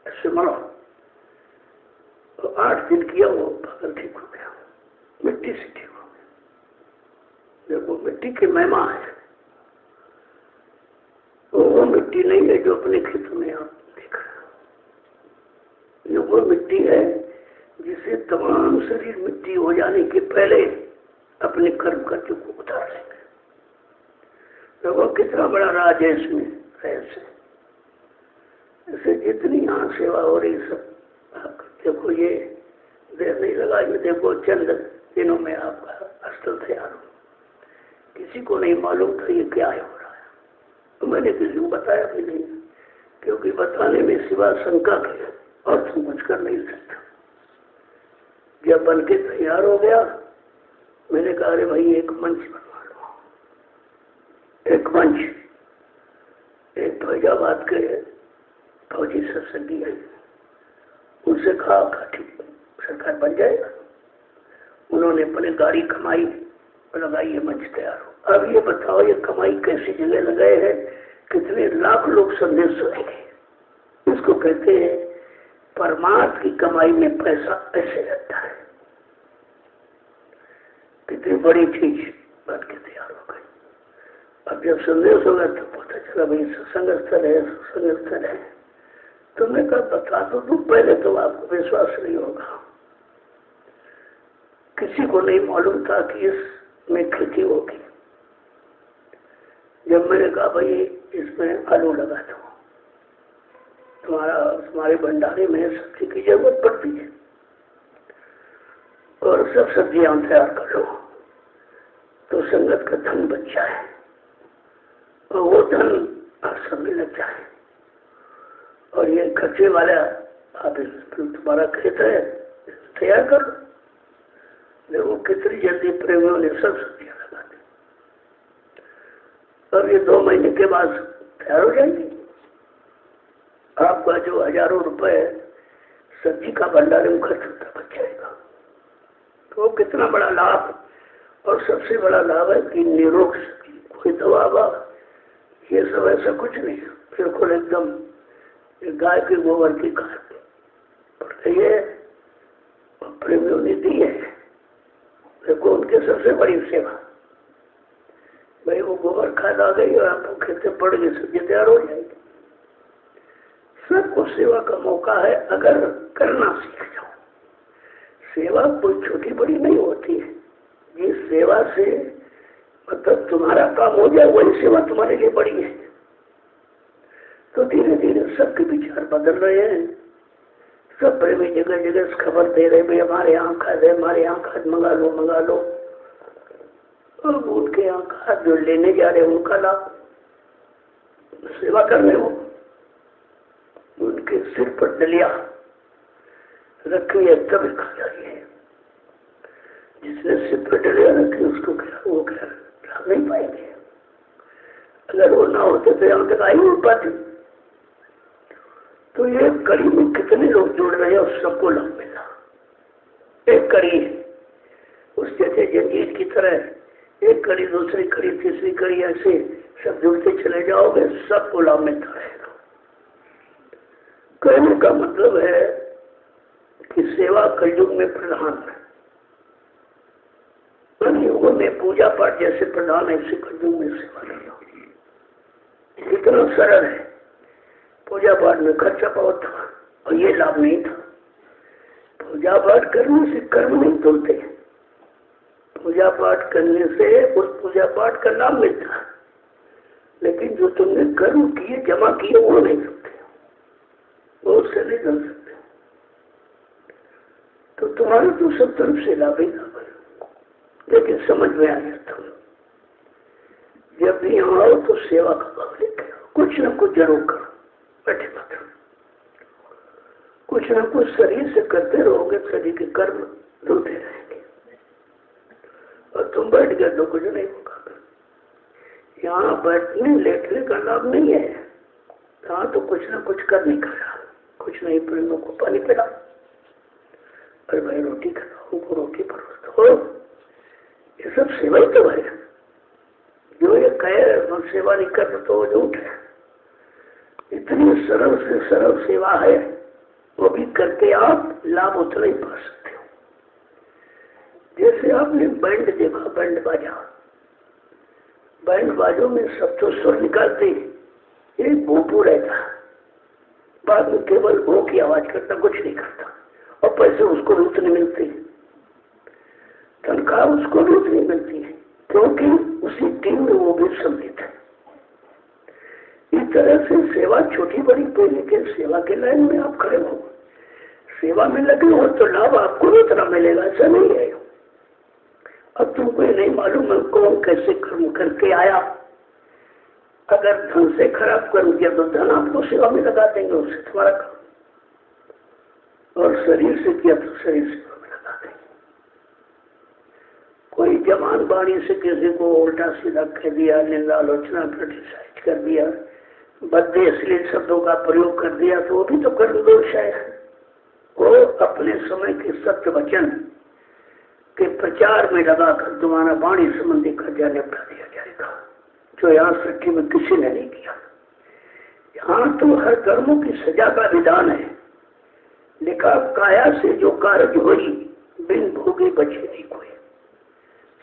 ऐसे मरो। तो 8 दिन किया, वो पागल ठीक हो गया, मिट्टी से ठीक हो गया। जब वो मिट्टी की महिमा है, वो मिट्टी नहीं है जो अपने खेतों में आप देख रहे हो। ये वो मिट्टी है जिसे तमाम शरीर मिट्टी हो जाने के पहले अपने कर्म कर्तव्य को उतार लेंगे। तो वो कितना बड़ा राज है इसमें, रहस्य। इसे जितनी यहाँ सेवा हो रही सब, आप देखो ये देर नहीं लगा, ये देखो चंद दिनों में आपका स्थल तैयार हो। किसी को नहीं मालूम था ये क्या है हो रहा है, तो मैंने किसी को बताया भी नहीं, क्योंकि बताने में सिवा शंका के और तुम कुछ कर नहीं सकता। जब बन के तैयार हो गया, मैंने कहा अरे भाई एक मंच बनवा लो, एक मंच। एक फैजाबाद के फौजी सत्संगी है, उनसे कहा ठीक सरकार बन जाएगा। उन्होंने अपने गाड़ी कमाई लगाई, ये मंच तैयार हो। अब ये बताओ ये कमाई कैसी जगह लगाए हैं, कितने लाख लोग संदेश सुनेंगे। इसको कहते हैं परमार्थ की कमाई में पैसा ऐसे लगता है। कितनी बड़ी चीज बन के तैयार हो गई। अब जब संदेश होगा तो पता चला भाई सत्संग स्थल है, सत्संग स्थल है। तो मैं कहा बता दो तुम, पहले तो आपको विश्वास नहीं होगा। किसी को नहीं मालूम था कि इसमें खेती होगी। जब मैंने कहा भाई इसमें आलू लगा दो, तुम्हारे भंडारे में सब्जी की जरूरत पड़ती है, और सब सब्जियां तैयार कर लो, तो संगत का धन बच जाए, और वो धन आश्रम में लग जाए। और ये खर्चे वाला आप तुम्हारा खेत है, तैयार कर लो। देखो कितनी जल्दी प्रेमियों ने सब सब्जियां लगा दी। अब ये 2 महीने के बाद तैयार हो जाएंगी। आपका जो हजारों रुपए सब्जी का भंडारे में खर्च होता बच जाएगा। तो कितना बड़ा लाभ। और सबसे बड़ा लाभ है कि निरोग सब्जी, कोई दवा ये सब ऐसा कुछ नहीं, बिल्कुल एकदम गाय के गोबर की खाद पड़ रही है, प्रेमियों ने दी है। देखो उनकी सबसे बड़ी सेवा, भाई वो गोबर खाद आ गई और आपको खेते पड़ गए, सब्जी तैयार हो जाएगी। सबको सेवा का मौका है अगर करना सीख जाओ। सेवा कोई छोटी बड़ी नहीं होती है। जिस सेवा से मतलब तुम्हारा काम हो जाए वही सेवा तुम्हारे लिए बड़ी है। तो धीरे धीरे सबके विचार बदल रहे हैं। सब प्रेमी जगह जगह खबर दे रहे भाई हमारे यहाँ खाद है, हमारे यहाँ खाद मंगा लो मंगा लो। और उनके यहाँ खाद जो लेने जा रहे उनका लाभ सेवा कर रहे हो। उनके सिर पर डलिया रखी है तब खा जा रही है। जिसने सिर पर डलिया रखी उसको क्या वो क्या लाभ नहीं पाएंगे। अगर वो ना होते तो यहाँ तक आई नहीं पाती। तो ये कड़ी में कितने लोग जुड़ रहे हैं और सबको लाभ मिला। एक कड़ी है उस जैसे जंजीर की तरह, एक कड़ी दूसरी कड़ी तीसरी कड़ी, ऐसे सब जुड़ते चले जाओगे सबको लाभ मिलता रहेगा। कहने का मतलब है कि सेवा कलयुग में प्रधान है। युगों में पूजा पाठ जैसे प्रधान है इसी कलयुग में सेवा नहीं होगी। इतना सरल है। पूजा पाठ में खर्चा बहुत था और ये लाभ नहीं था। पूजा पाठ करने से कर्म नहीं तोड़ते। पूजा पाठ करने से उस पूजा पाठ का लाभ मिलता है, लेकिन जो तुमने कर्म किए जमा किए वो नहीं सकते, वो उससे नहीं कर सकते। तो तुम्हारे तो सब तरफ से लाभ ही लाभ है। लेकिन समझ में आ जाता हूँ जब भी यहाँ आओ तो सेवा का भाव लेके आओ। कुछ न कुछ जरूर करो, बैठे मत रहो। कुछ न कुछ शरीर से करते रहोगे, शरीर के कर्म धुलते रहेंगे और तुम बैठ गए तो कुछ नहीं होगा। यहाँ बैठने लेटने का लाभ नहीं है। यहाँ तो कुछ न कुछ कर नहीं करा, कुछ नहीं प्रेमों को पानी पिला, अरे भाई रोटी खाओ, उनको रोटी परोस दो। ये सब सेवा ही तो है। जो ये कहे सेवा नहीं कर तो वो झूठ है। इतनी सरल से सरल सेवा है, वो भी करके आप लाभ उतना ही पा सकते हो। जैसे आपने बैंड देखा, बैंड बाजा, बैंड बाजों में सब तो सुर निकालते, एक भोपू रहता, बाद में केवल भो की आवाज करता, कुछ नहीं करता और पैसे उसको रूप नहीं मिलते, तनख्वाह उसको रूप नहीं मिलती है, क्योंकि उसी टीम में वो भी सम्मिलित है। इस तरह से सेवा छोटी बड़ी कोई, लेकिन सेवा के लाइन में आप खड़े हो, सेवा में लगे हो तो लाभ आपको भी इतना मिलेगा, ऐसा नहीं है। अब तुमको ये नहीं मालूम है कौन कैसे कर्म करके आया। अगर धन से खराब कर्म किया तो धन आपको सेवा में लगा देंगे, उससे तुम्हारा काम, और शरीर से किया तो शरीर सेवा में लगा देंगे। कोई जवान वाणी से किसी को उल्टा सीधा कह दिया, निंदा आलोचना क्रिटिसाइज कर दिया, बदले अश्लील शब्दों का प्रयोग कर दिया, तो वो भी तो कर्म दोष है। वो अपने समय के सत्य वचन के प्रचार में लगाकर तुम्हारा वाणी संबंधी कर्जा निपटा दिया जाएगा, जो यहाँ सृष्टि में किसी ने नहीं किया। यहाँ तो हर कर्मों की सजा का विधान है। लिखा काया से जो कार्य होई बिन भोगे बचे नहीं कोई।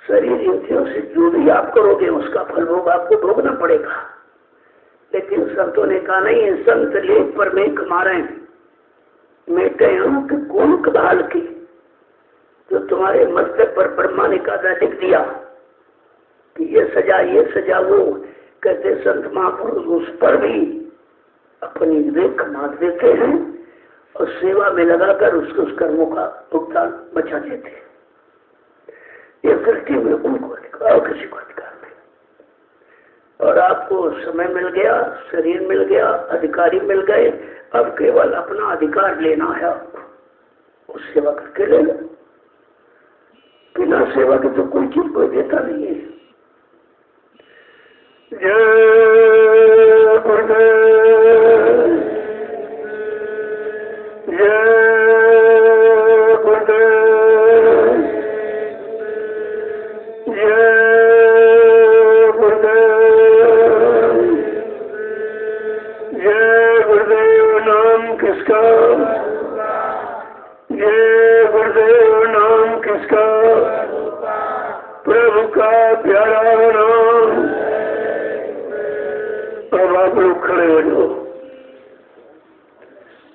शरीर इंद्रियों से जो भी आप करोगे उसका फल भोग आपको भोगना पड़ेगा। लेकिन संतों ने कहा नहीं, संत लेख पर मेघ मारे मेटे अंक कौन कदाल की। जो तुम्हारे मस्तक पर ब्रह्मा ने कहा लिख दिया कि ये सजा वो कहते संत महापुरुष उस पर भी अपनी रेख मार देते हैं और सेवा में लगाकर उसको उस कर्मों का भुगतान बचा देते हैं। ये सृष्टि में उनको अधिकार और किसी को अधिकार नहीं। और आपको समय मिल गया, शरीर मिल गया, अधिकारी मिल गए, अब केवल अपना अधिकार लेना है आपको, उस सेवा करके ले लो। बिना सेवा के तो कोई चीज कोई देता नहीं है। जय गुरुदेव, जय गुरुदेव, जय गुरुदेव, जय गुरुदेव। नाम किसका, जय गुरुदेव। नाम किसका, प्रभु का। अब आप लोग खड़े हो जाओ।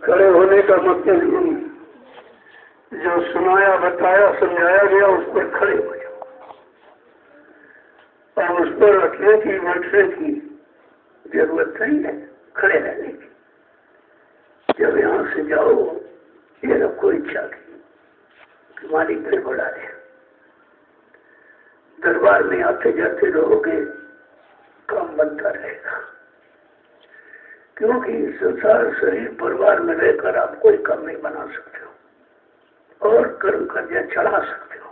खड़े होने का मतलब यही, जो सुनाया बताया समझाया गया उस पर खड़े हो जाओ। और उस पर रखने की बैठने की जरूरत नहीं है, खड़े रहने की। जब यहाँ से जाओ ये रखो इच्छा की तुम्हारी फिर बढ़ा है। दरबार में आते जाते रहोगे काम बनता रहेगा, क्योंकि संसार शरीर परिवार में रहकर आप कोई काम नहीं बना सकते हो और कर्म कर्जा चढ़ा सकते हो,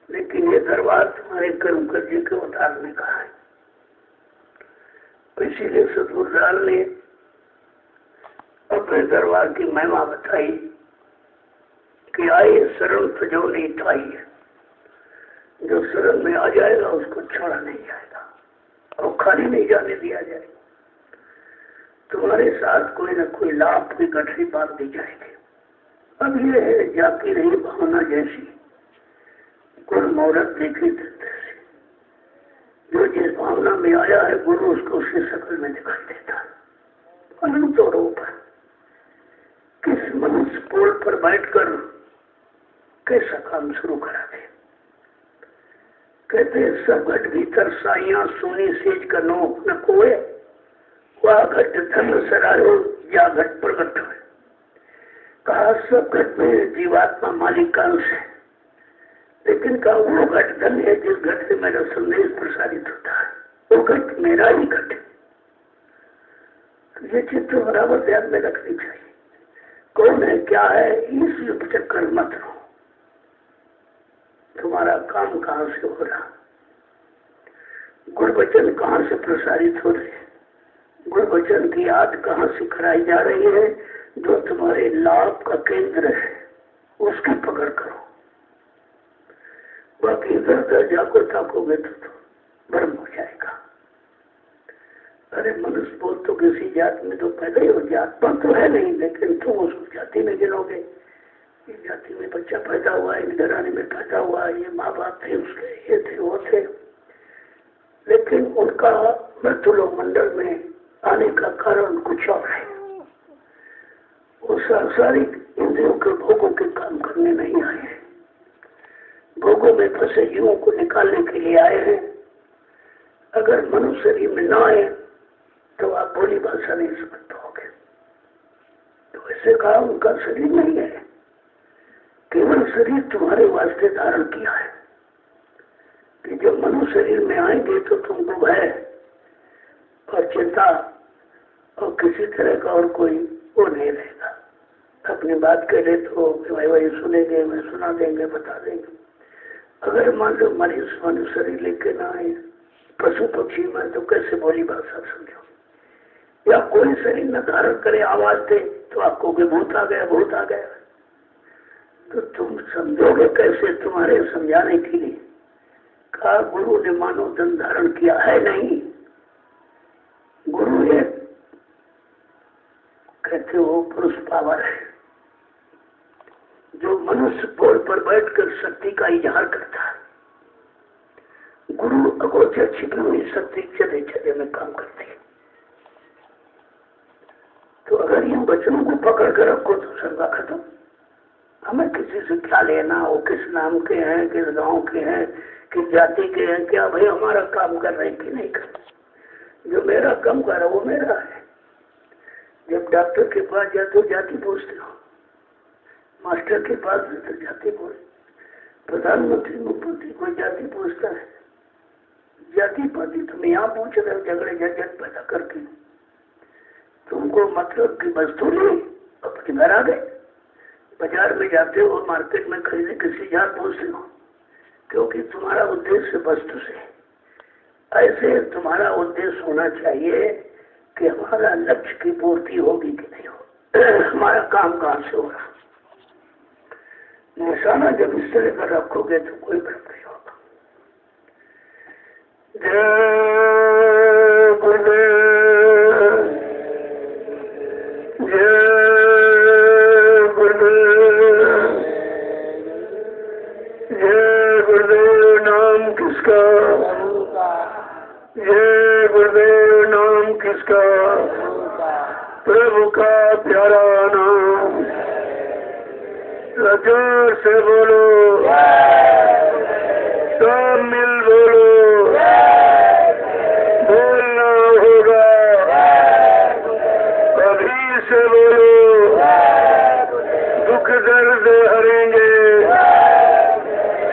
लेकिन ये दरबार तुम्हारे कर्म कर्जे को उतारने का है। इसीलिए सतगुरुदास ने अपने दरबार की महिमा बताई कि आए शरण तजो नहीं ठाई है। जो शरण में आ जाएगा उसको छोड़ा नहीं जाएगा और खाली नहीं जाने दिया जाएगा। तुम्हारे साथ कोई न कोई लाभ की गठरी बांध दी जाएगी। अब ये है जाती रही भावना जैसी गुरु मुहूर्त देखी से जो जिस भावना में आया है गुरु उसको उसकी शकल में दिखाई देता है। अनंत रूप है। किस मनुष्य पोल पर बैठकर कैसा काम शुरू करा दे। कहते सब घट भीतर साइया सोनी सेज का नो न कोए वह घट धन सरायो या घट प्रगट है। कहा सब घट में जीवात्मा मालिकांश है, लेकिन कहा वो घट धन है जिस घट से मेरा संदेश प्रसारित होता है, वो घट मेरा ही घट है। तो ये चित्र बराबर ध्यान में रखनी चाहिए। कौन है क्या है इस युग चक्कर मत रहो। तुम्हारा काम कहाँ से हो रहा, गुरु वचन कहाँ से प्रसारित हो रहे, गुरु वचन की याद कहाँ से कराई जा रही है, जो तुम्हारे लाभ का केंद्र है उसकी पकड़ करो। बाकी इधर उधर जाको ताकोगे तो भ्रम हो जाएगा। अरे मनुष्य बोल तो किसी जात में तो पैदा ही हो, जात पर तो है नहीं, लेकिन तुम उसको जाति में गिनोगे। इस जाति में बच्चा पैदा हुआ, इन घराने में पैदा हुआ, ये माँ बाप थे उसके, ये थे वो थे, लेकिन उनका मृत्युलोक मंडल में आने का कारण कुछ और है। वो सांसारिक इंद्रियों के भोगों के काम करने नहीं आए हैं, भोगों में फंसे जीवों को निकालने के लिए आए हैं। अगर मनुष्य शरीर में ना आए तो आप बोली भाषा नहीं समझ पाओगे। तो ऐसे कहा उनका शरीर नहीं है, केवल शरीर तुम्हारे वास्ते धारण किया है कि जब मनुष्य शरीर में आएंगे तो तुमको भय और चिंता और किसी तरह का और कोई वो नहीं रहेगा। अपनी बात कह ले तो भाई वही सुनेंगे, मैं सुना देंगे, बता देंगे। अगर मान लो मरीज मनुष्य शरीर लेके ना आए पशु पक्षी में, तो कैसे बोली भाषा समझो। या कोई शरीर न धारण करे आवाज दे तो आपको भूत आ गया, भूत आ गया, तो तुम समझोगे कैसे। तुम्हारे समझाने के लिए कहा गुरु ने मानव धन धारण किया है नहीं। गुरु ये कहते हो पुरुष पावर है जो मनुष्य पोल पर बैठकर शक्ति का इजहार करता है। गुरु अगोचर छिपी हुई शक्ति चले चले में काम करती है। तो अगर इन वचनों को पकड़ कर रखो तो शंका खत्म। हमें किसी से क्या लेना, वो किस नाम के हैं, किस गांव के हैं, किस जाति के हैं, क्या भाई हमारा काम कर रहे हैं कि नहीं कर रहे। जो मेरा काम कर रहा है वो मेरा है। जब डॉक्टर के पास जाते हो जाति पूछते हो, मास्टर के पास तो जाति पूछते, प्रधानमंत्री मुख्यमंत्री कोई जाति पूछता है। जाति पाति तुम यहाँ पूछ रहे हो झगड़े झंझट पैदा करके। तुमको मतलब की वस्तु नहीं, अपने घर आ गए। बाजार में जाते हो, मार्केट में खरीदे किसी जात पूछते हो, क्योंकि तुम्हारा उद्देश्य वस्तु से। ऐसे तुम्हारा उद्देश्य होना चाहिए कि हमारा लक्ष्य की पूर्ति होगी कि नहीं हो, हमारा काम कहाँ से हो रहा। निशाना जब इस तरह का रखोगे तो कोई भ्रम नहीं होगा। जय गुरुदेव, जय गुरुदेव, जय गुरुदेव। नाम किसका? जय गुरुदेव। गुरुदेव नाम किसका, प्रभु का प्यारा नाम। जोर से बोलो, सब मिल बोलो, बोलना होगा, अभी से बोलो। दुख दर्द हरेंगे,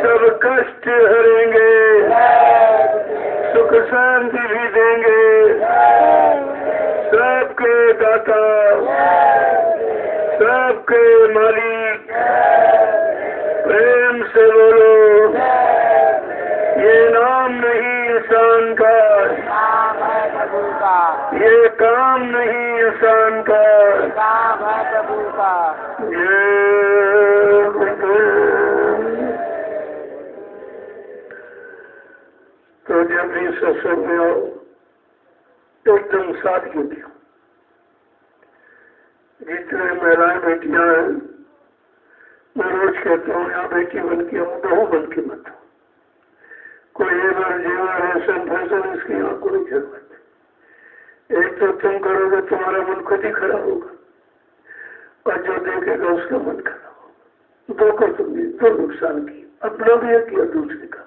सब कष्ट हरेंगे, सुख शांति भी देंगे। सबके दाता, सबके मालिक, प्रेम से बोलो। ये नाम नहीं इंसान का, ये काम नहीं इंसान का, प्रभु का। तो जब भी सत्संग में आओ एकदम सादगी में हो। जितने महिलाएं बेटियां हैं, मैं रोज कहता हूँ यहाँ बेटी बन के हूँ, बहू बन के मत हो। कोई एवर जेवर ऐसा फैसन इसकी यहाँ कोई जरूरत नहीं। एक तो तुम करोगे तुम्हारा मन खुद ही खराब होगा, और जो देखेगा उसका मन खराब होगा। दो को तुमने दो नुकसान की, अपना भी किया, दूसरे का भी।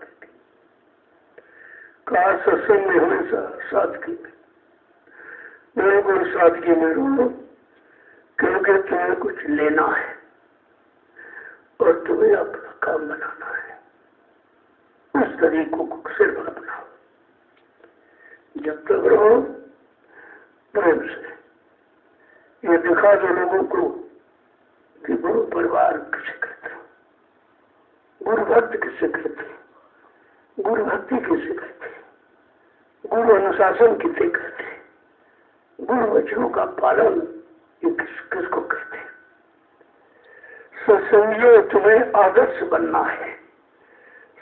कहा सत्संग में हमेशा सादगी में, बिल्कुल सादगी में रहो, क्योंकि तुम्हें कुछ लेना है और तुम्हें अपना काम बनाना है। उस तरीकों को सिर्फ अपनाओ। जब तक रहो प्रेम से, ये दिखा दो लोगों को कि गुरु परिवार किसे कहते हैं, गुरु भक्त किसे कहते हैं, गुरु भक्ति किसे कहते हैं, गुरु अनुशासन किसे कहते हैं, गुरु वचनों का पालन ये किसको कहते हैं। सत्संगियों, तुम्हें आदर्श बनना है।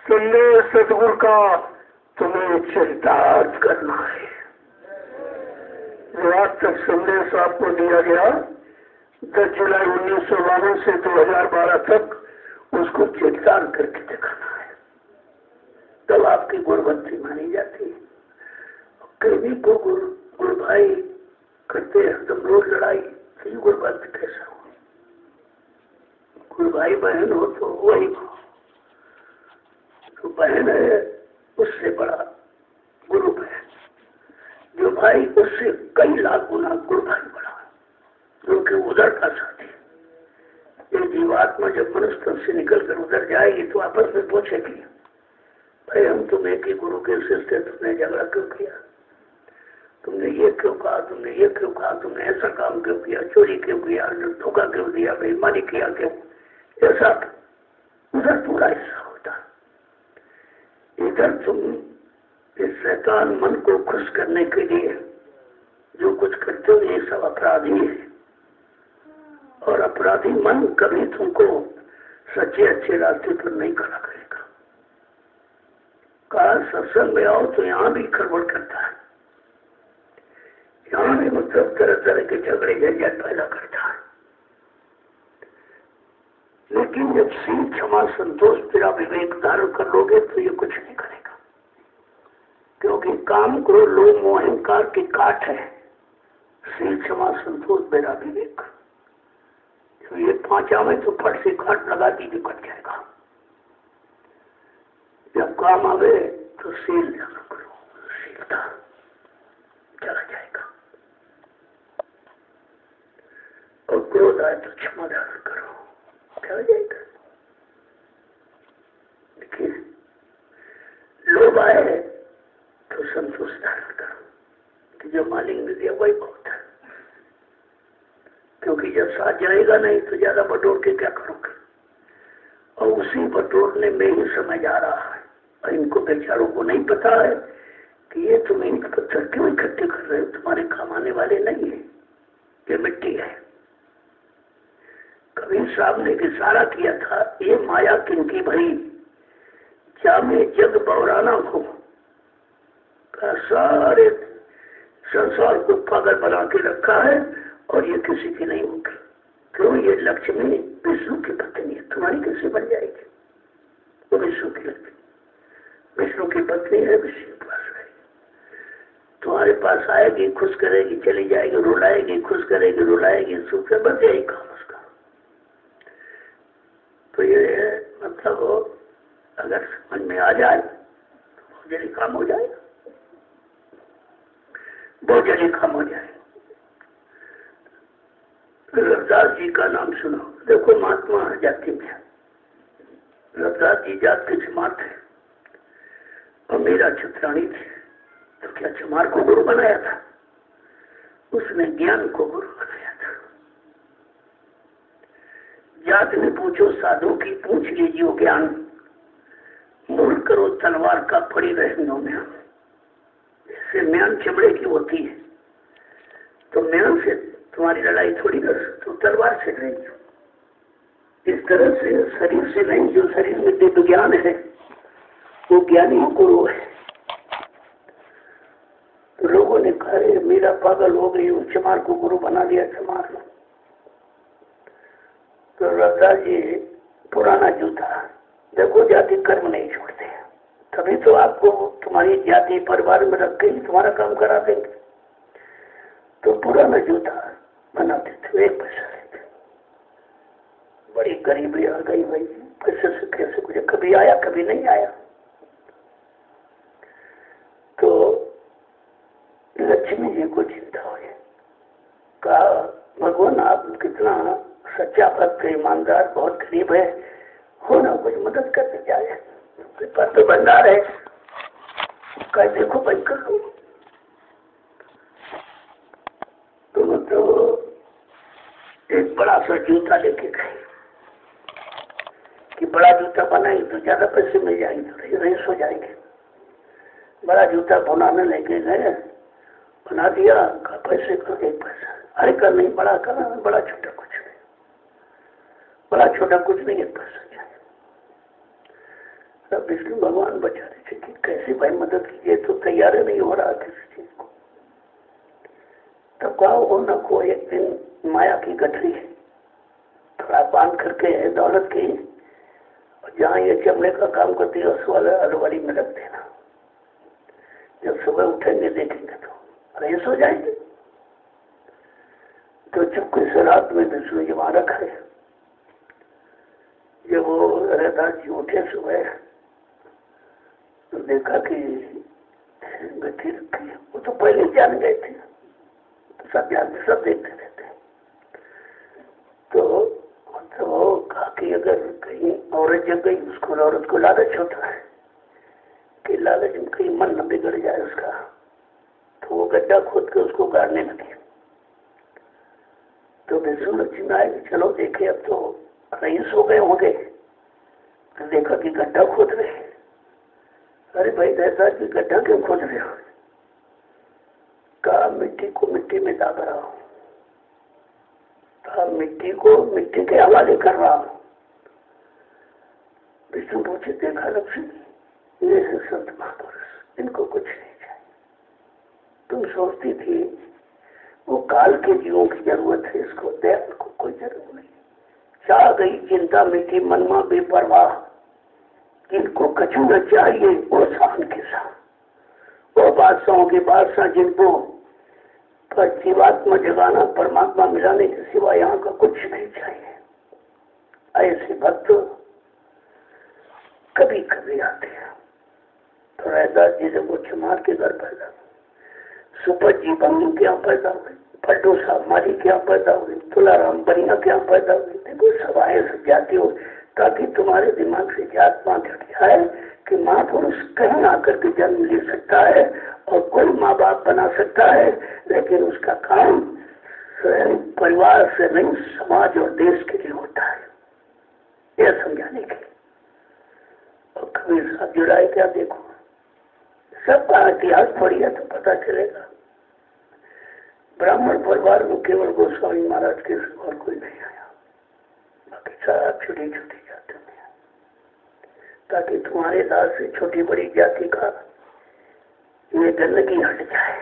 संदेश सतगुरु का तुम्हें चरितार्थ करना है। जो आज तक संदेश आपको दिया गया 10 जुलाई 1952 से 2012 तक, उसको चरितार्थ करके दिखाना है। तब आपकी गुरुभक्ति मानी जाती है। कभी को गुरु भाई करते हैं, तुम रोज लड़ाई, तो ये गुरुभक्त कैसा हो? गुरु भाई बहन हो तो वही जो बहन है उससे बड़ा गुरु बहन, जो भाई उससे कई लाख गुना गुरु भाई बड़ा, जो कि उधर का साथी। ये जीवात्मा जब मनुष्य तन से निकल कर उधर जाएगी तो आपस में पूछेगी, भाई हम तुम एक ही गुरु के शिष्य थे, तुमने झगड़ा क्यों किया, तुमने ये क्यों कहा, तुमने ये क्यों कहा, तुमने ऐसा काम क्यों किया, चोरी क्यों किया, धोखा क्यों दिया, बेईमानी किया क्यों? ऐसा उधर पूरा हिस्सा होता। इधर तुम इस शैतान मन को खुश करने के लिए जो कुछ करते हो ये सब अपराधी है, और अपराधी मन कभी तुमको सच्चे अच्छे रास्ते पर नहीं खड़ा करेगा। कहा सत्संग में आओ तो यहाँ भी गड़बड़ करता है, यहाँ भी मतलब तरह तरह के झगड़े झंझट पैदा करता है। लेकिन जब सील क्षमा संतोष तेरा विवेक धारण कर लोगे तो ये कुछ नहीं करेगा, क्योंकि काम क्रोध लोभ मोह अहंकार की काट है। सील क्षमा संतोष तेरा विवेक, तो ये पांचा में तो फट से काट लगा दी भी कट जाएगा। जब काम आवे तो सील धारण करो, सीलता चला जाएगा, और क्रोध आए तो क्षमा धारण करो, क्या हो जाएगा। देखिए, लोभ आए तो संतोष धारण करो कि जो मालिक ने दिया वही बहुत है, क्योंकि जब साथ जाएगा नहीं तो ज्यादा बटोर के क्या करोगे। और उसी बटोरने में ही समय जा रहा है, और इनको बेचारों को नहीं पता है कि ये तुम ईंट पत्थर क्यों इकट्ठे कर रहे हो, तुम्हारे काम आने वाले नहीं है, ये मिट्टी है। कबीर साहब ने इशारा किया था, ये माया किनकी भई जामे जग बौराना हो। सारे संसार को पागल बना के रखा है और ये किसी की नहीं होगी। क्यों? ये लक्ष्मी विष्णु की पत्नी है, तुम्हारी कैसे बन जाएगी? वो विष्णु की लक्ष्मी, विष्णु की पत्नी है, विष्णु के पास रहेगी। तुम्हारे तुम्हारे पास आएगी, खुश करेगी, चली जाएगी, रुलाएगी, खुश करेगी, रुलाएगी, सुख से बस यही काम उसका। तो ये मतलब अगर समझ में आ जाए तो बहुत जल्दी काम हो जाएगा, बहुत जल्दी काम हो जाएगा। रविदास जी का नाम सुनो। देखो महात्मा जाति में रविदास जी जात के चमार थे और मेरा छत्राणी थे। तो क्या चमार को गुरु बनाया था? उसने ज्ञान को गुरु बनाया था। जात में पूछो साधु की, पूछ लीजिए ज्ञान, मूल करो तलवार का पड़ी रहनों में। जैसे म्यान चमड़े की होती है तो म्यान से तुम्हारी लड़ाई थोड़ी कर सकते हो, तलवार से नहीं। इस तरह से शरीर से नहीं, जो शरीर में दिव्य ज्ञान है वो ज्ञानी गुरु है। तो लोगों ने कहा मीरा पागल हो गई, चमार को गुरु बना दिया चमार ने। तो रविदास जी पुराना जूता, देखो जाति कर्म नहीं छोड़ते, तभी तो आपको तुम्हारी जाति परिवार में रख के तुम्हारा काम करा देंगे। तो पुराना जूता बनाते थे, 1 पैसा लेते। बड़ी गरीबी आ गई भाई, पैसे से कैसे कुछ, कभी आया कभी नहीं आया। तो लक्ष्मी जी को चिंता हुई, कहा भगवान आप कितना सच्चा भक्त, ईमानदार, बहुत गरीब है, हो ना कुछ मदद करते जाए, पर तो भंडार है, कह देखो भाई कर लो। तो मतलब एक बड़ा सा जूता लेके गए कि बड़ा जूता बनाएंगे तो ज्यादा पैसे मिल जाएंगे, तो रईस हो जाएंगे। बड़ा जूता बनाने लेके गए, बना दिया, पैसे का 1 पैसा। अरे कर नहीं, बड़ा करना, बड़ा छोटा कुछ नहीं, बड़ा छोटा कुछ नहीं, 1 पैसा चाहिए। तब विष्णु भगवान बचा रहे थे कि कैसे भाई मदद कीजिए, तो तैयार नहीं हो रहा किसी चीज को। तब कहा हो न को एक दिन माया की गठरी थोड़ा बांध करके दौलत की, और जहाँ ये चमड़े का काम करती है उस वाले अलवारी में रख देना। जब सुबह उठेंगे देखेंगे तो रईस हो जाएंगे। तो चुपके से रात में विष्णु जी वहां रखे। जब वो रविदास जी उठे सुबह तो देखा कि गठरी रखी है। वो तो पहले जान गए थे, तो सब जानते, सब देखते रहते। तो मतलब वो कहा कि अगर कहीं औरत जग गई, उसको औरत को लालच होता है कि लालच में कहीं मन न बिगड़ जाए उसका, तो वो गड्ढा खोद के उसको गाड़ने लगे। तो विष्णु लक्ष्मी आए, चलो देखे अब तो रईस हो गए होंगे। तो देखा कि गड्ढा खोद रहे। अरे भाई दादा जी गड्ढा क्यों खोद रहे हो? कहा मिट्टी को मिट्टी में दाग रहा हूं। कहा मिट्टी को मिट्टी के हवाले कर रहा हूं। विष्णु पूछे, देखा लक्ष्मी ये है संत महापुरुष, इनको कुछ नहीं चाहिए। तुम सोचती थी वो काल के जीवों की जरूरत है, इसको दयाल को कोई जरूरत नहीं। चाह गई चिंता मिट्टी मनमा बेपरवाह, जिनको कछु न चाहिए वो शान के साथ, वो बादशाहों के बादशाह जिनको पर जीवात्मा जगाना, परमात्मा मिलाने के सिवा यहाँ का कुछ नहीं चाहिए। ऐसे भक्त कभी कभी आते हैं। तो रविदास जी जब वो चमार के घर पैदा, सुपत जी बंगू के यहाँ पैदा हुए, पल्टू साहब माली के यहाँ पैदा हुए, तुलाराम बनिया के यहाँ पैदा हुए। देखो सब आए, सब जाती हो, ताकि तुम्हारे दिमाग से जात पात हट जाए कि महापुरुष कहीं आकर के जन्म ले सकता है और कोई माँ बाप बना सकता है, लेकिन उसका काम स्वयं परिवार से नहीं, समाज और देश के लिए होता है, यह समझाने के। और कबीर साहब जुड़ाए क्या, देखो सबका इतिहास पढ़िए तो पता चलेगा। ब्राह्मण परिवार में केवल गोस्वामी महाराज के और कोई नहीं आया, बाकी सब छोटी छोटी जातियों में, ताकि तुम्हारे दास से छोटी बड़ी जाति का ये गंदगी हट जाए।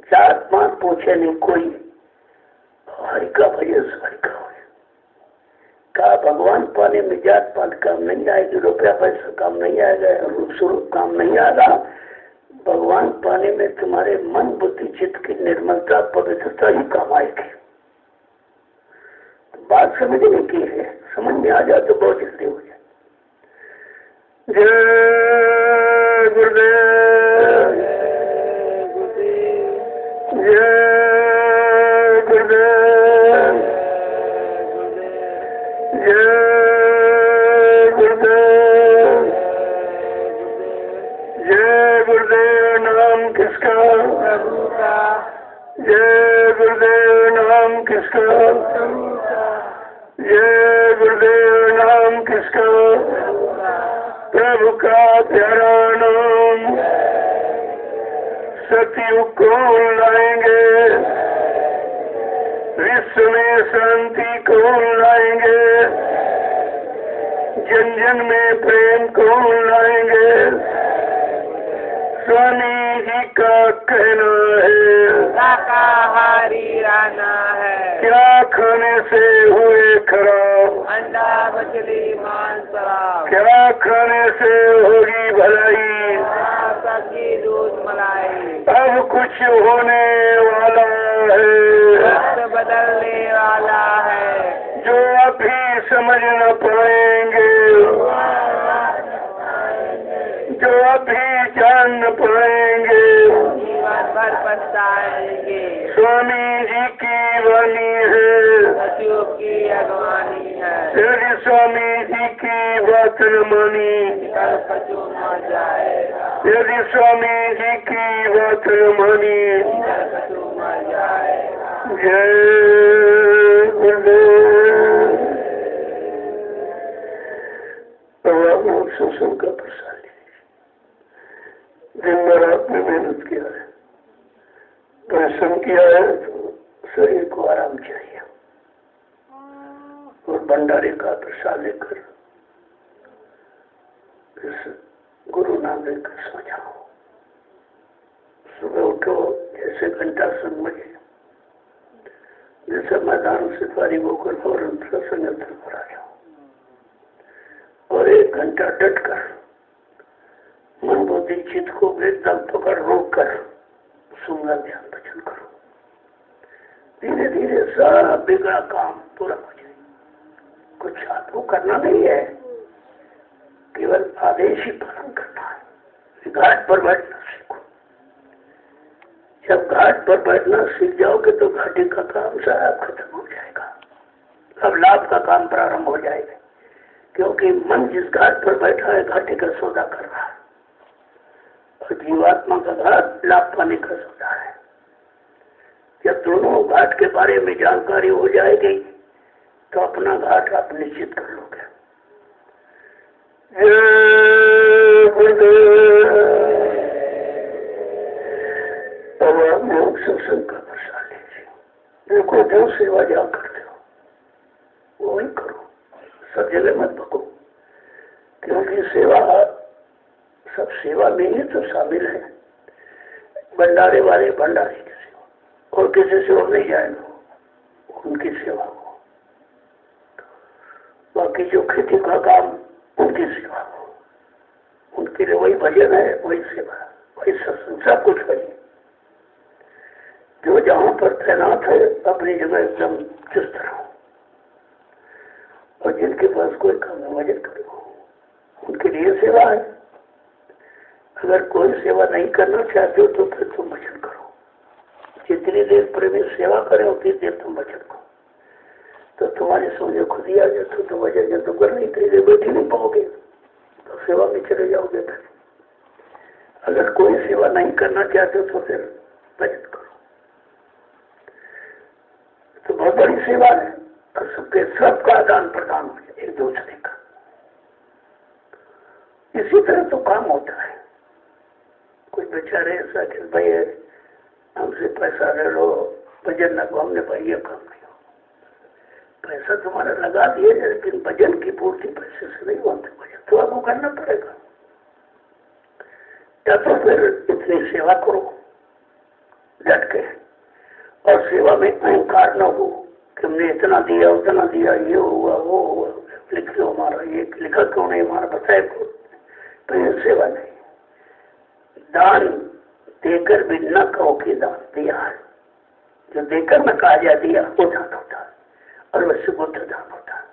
जात पात पूछे नहीं कोई, हरि का भजन हरि का हो। कहा भगवान पाने में जात पात काम नहीं आएगी, रुपया पैसा काम नहीं आएगा, रूप स्वरूप काम नहीं आएगा। भगवान पाने पाने में तुम्हारे मन बुद्धि चित्त की निर्मलता पवित्रता ही काम आएगी। तो बात समझने की है, समझ में आ जाए तो बहुत जल्दी हो जाए। जय गुरुदेव, जय गुरुदेव, जय गुरुदेव, जय गुरुदेव। नाम किसका? प्रभु का। जय गुरुदेव। नाम किसका? प्रभु का। जय गुरुदेव। नाम किसका? प्रभु का प्यारा नाम। सतयुग को लाएंगे, विश्व में शांति को लाएंगे, जन जन में प्रेम को लाएंगे। स्वामी जी का कहना है, शाकाहारी रहना है। क्या खाने से हुए खराब? अंडा मछली मांस शराब। क्या खाने से होगी भलाई? सब्जी दूध मलाई। अब कुछ होने वाला है, वक्त बदलने वाला है। जो अभी समझ न पाएंगे, जो अभी जान न पाएंगे, जीवन भर पछताएंगे। स्वामी जी की वाणी है, सतयुग की अगवानी है। यदि स्वामी जी की बात न मानी, कल कचूर मर जाएगा। यदि स्वामी जी की बात न मानी, कल कचूर मर जाएगा। जय गुरुदेव। अब सत्संग का प्रसाद लीजिए। दिन भर आपने मेहनत किया है, परिश्रम किया है, तो शरीर को आराम चाहिए। और भंडारे का प्रसाद लेकर इस गुरु नाम लेकर सो जाओ। सुबह उठो, जैसे घंटा सुन बजे, जैसे मैदान से फारिग होकर फौरन सत्संग स्थल पर आ जाओ और 1 घंटा डट कर मन बुद्धि चित्त को एकदम पकड़ रोक कर सुंदर ध्यान भजन करो। धीरे धीरे सारा बिगड़ा काम पूरा हो जाए। कुछ आपको करना नहीं है, केवल आदेश ही पालन करना है। घाट पर बैठना सीखो। जब घाट पर बैठना सीख जाओगे तो घाटी का काम सारा खत्म हो जाएगा। अब लाभ का काम प्रारंभ हो जाएगा, क्योंकि मन जिस घाट पर बैठा है घाटी का सौदा कर रहा है और जीवात्मा का घाट लाभ पाने का सौदा है। जब दोनों घाट के बारे में जानकारी हो जाएगी तो अपना घाट आप निश्चित कर लोगे। जय गुरुदेव। अब आप लोग सत्संग का प्रसाद लीजिए। देखो जो सेवा जा करते हो वो ही करो, सब जगह मत भगो, क्योंकि सेवा सब सेवा में ही तो शामिल है। भंडारे वाले भंडारे की सेवा और किसी से और नहीं जाएगा, उनकी सेवा हो। बाकी जो खेती का काम उनकी सेवा हो, उनके लिए वही भजन है, वही सेवा, वही सत्संग, सब कुछ वही। जो जहाँ पर तैनात है अपनी जगह एकदम चुस्त रहो और जिनके पास कोई काम है भजन करो, उनके लिए सेवा है। अगर कोई सेवा नहीं करना चाहते हो तो फिर तुम भजन करो। जितनी देर प्रेमी सेवा करे उतनी देर तुम भजन करो। तो तुम्हारी समझो खुद ही आ जाए तो भजन जब तुम कर नहीं तेरे बैठे नहीं पाओगे तो सेवा में चले जाओगे। फिर अगर कोई सेवा नहीं करना चाहते तो फिर भजन करो। तो बहुत बड़ी सेवा है और सबका आदान प्रदान हो जाए एक दूसरे का। इसी तरह तो काम होता है। कुछ बेचारे ऐसा कि भाई हमसे पैसा ले लो भजन न को, हमने भाई ये काम नहीं हो। पैसा तुम्हारा लगा दिए लेकिन भजन की पूर्ति पैसे से नहीं होती। भजन तो आपको करना पड़ेगा। या तो फिर इतनी सेवा करो डट के, और सेवा में अहंकार न हो कि हमने इतना दिया उतना दिया, ये हुआ वो हुआ, लिख लो हमारा, ये लिखा क्यों नहीं हमारा बताए को। तो ये सेवा नहीं। दान देकर भी न कहो कि दान दिया है। जो देकर न कहा जा दिया वो दान होता है, और वैसे बुद्ध दान होता है।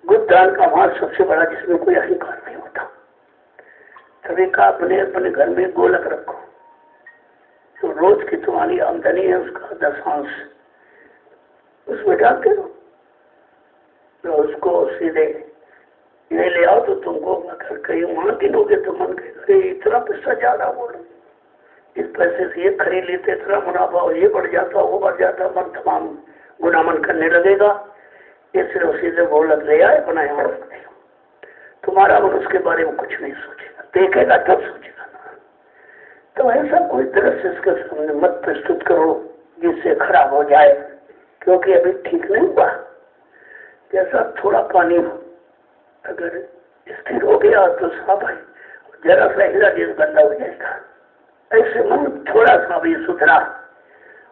बुद्ध दान का मार्ग सबसे बड़ा, जिसमें कोई अहंकार नहीं होता। सभी का अपने अपने घर में गोलक रखो, तो रोज की तुम्हारी आमदनी है उसका 10 उसमें डालते रहो, तो उसको सीधे नहीं ले आओ तो तुमको अगर कहीं वहां गिनोगे तो मन कहेगा इतना पैसा ज्यादा बोलो, इस पैसे से ये खरीद लेते, इतना मुनाफा हो, ये बढ़ जाता, वो बढ़ जाता, मन तमाम गुनामन करने लगेगा। इसलिए सीधे गोलक ले आए, बनाए और रख दे। तुम्हारा मन उसके बारे में कुछ नहीं सोचेगा, देखेगा तब सोचेगा ना। तो ऐसा कोई दृश्य इसके सामने मत प्रस्तुत करो जिससे खराब हो जाए, क्योंकि अभी ठीक नहीं हुआ। जैसा थोड़ा पानी हो, अगर स्थिर हो गया तो साफ है, जरा सा हिला दिया गंदा हो जाएगा। ऐसे मन थोड़ा सा भी सुधरा,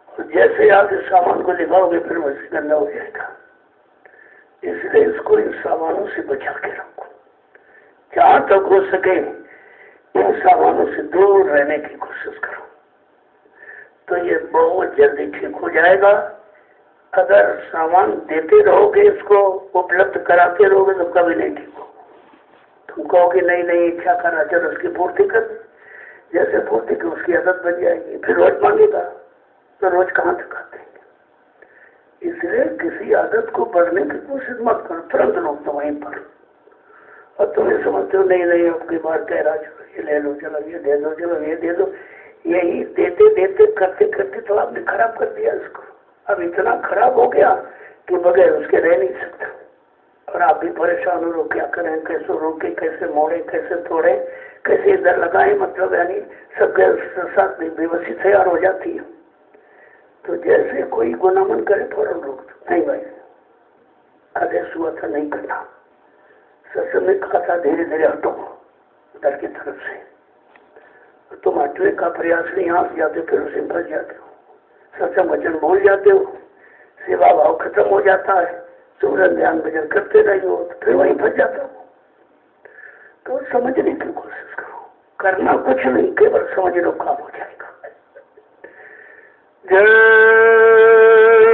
और जैसे आप इस सामान को दिखाओगे फिर वैसे गंदा हो जाएगा। इसलिए इसको इन सामानों से बचा के रखो, जहां तक हो सके इन सामानों से दूर रहने की कोशिश करो, तो ये बहुत जल्दी ठीक हो जाएगा। अगर सामान देते रहोगे, इसको उपलब्ध कराते रहोगे तो कभी नहीं ठीक हो। तुम कहोगे नहीं नहीं इच्छा कर रहा, चलो उसकी पूर्ति कर, जैसे पूर्ति की उसकी आदत बन जाएगी, फिर रोज मांगेगा तो रोज कहाँ तक आते हैं। इसलिए किसी आदत को बढ़ने की कोशिश मत करो, तुरंत रोक दो वहीं पर। और तुम्हें समझते हो नहीं नहीं आपकी बार कह रहा, चलो ये ले लो, चलो ये दे दो, चलो ये दे दो, यही देते देते करते करते तो आपने खराब कर दिया इसको। अब इतना खराब हो गया कि बगैर उसके रह नहीं सकता, और आप भी परेशान हो, क्या करें, कैसे रोके, कैसे मोड़े, कैसे तोड़े, कैसे इधर लगाए, मतलब यानी सबके साथ बेबसी तैयार हो जाती है। तो जैसे कोई गुनामन करे फौरन रोक दो, नहीं भाई आदेश हुआ था नहीं करना, सत्संग में कहा था धीरे धीरे हटो उधर की तरफ से। तुम हटने का प्रयास नहीं, यहाँ से जाते फिर उसे फंस जाते हो, सत्संग वचन भूल जाते हो, सेवा भाव खत्म हो जाता है, सुमरन ध्यान भजन करते रहे हो तो फिर वहीं फंस जाता हो। तो समझने की कोशिश करो, करना कुछ नहीं, केवल समझ लो काम हो जाएगा। जय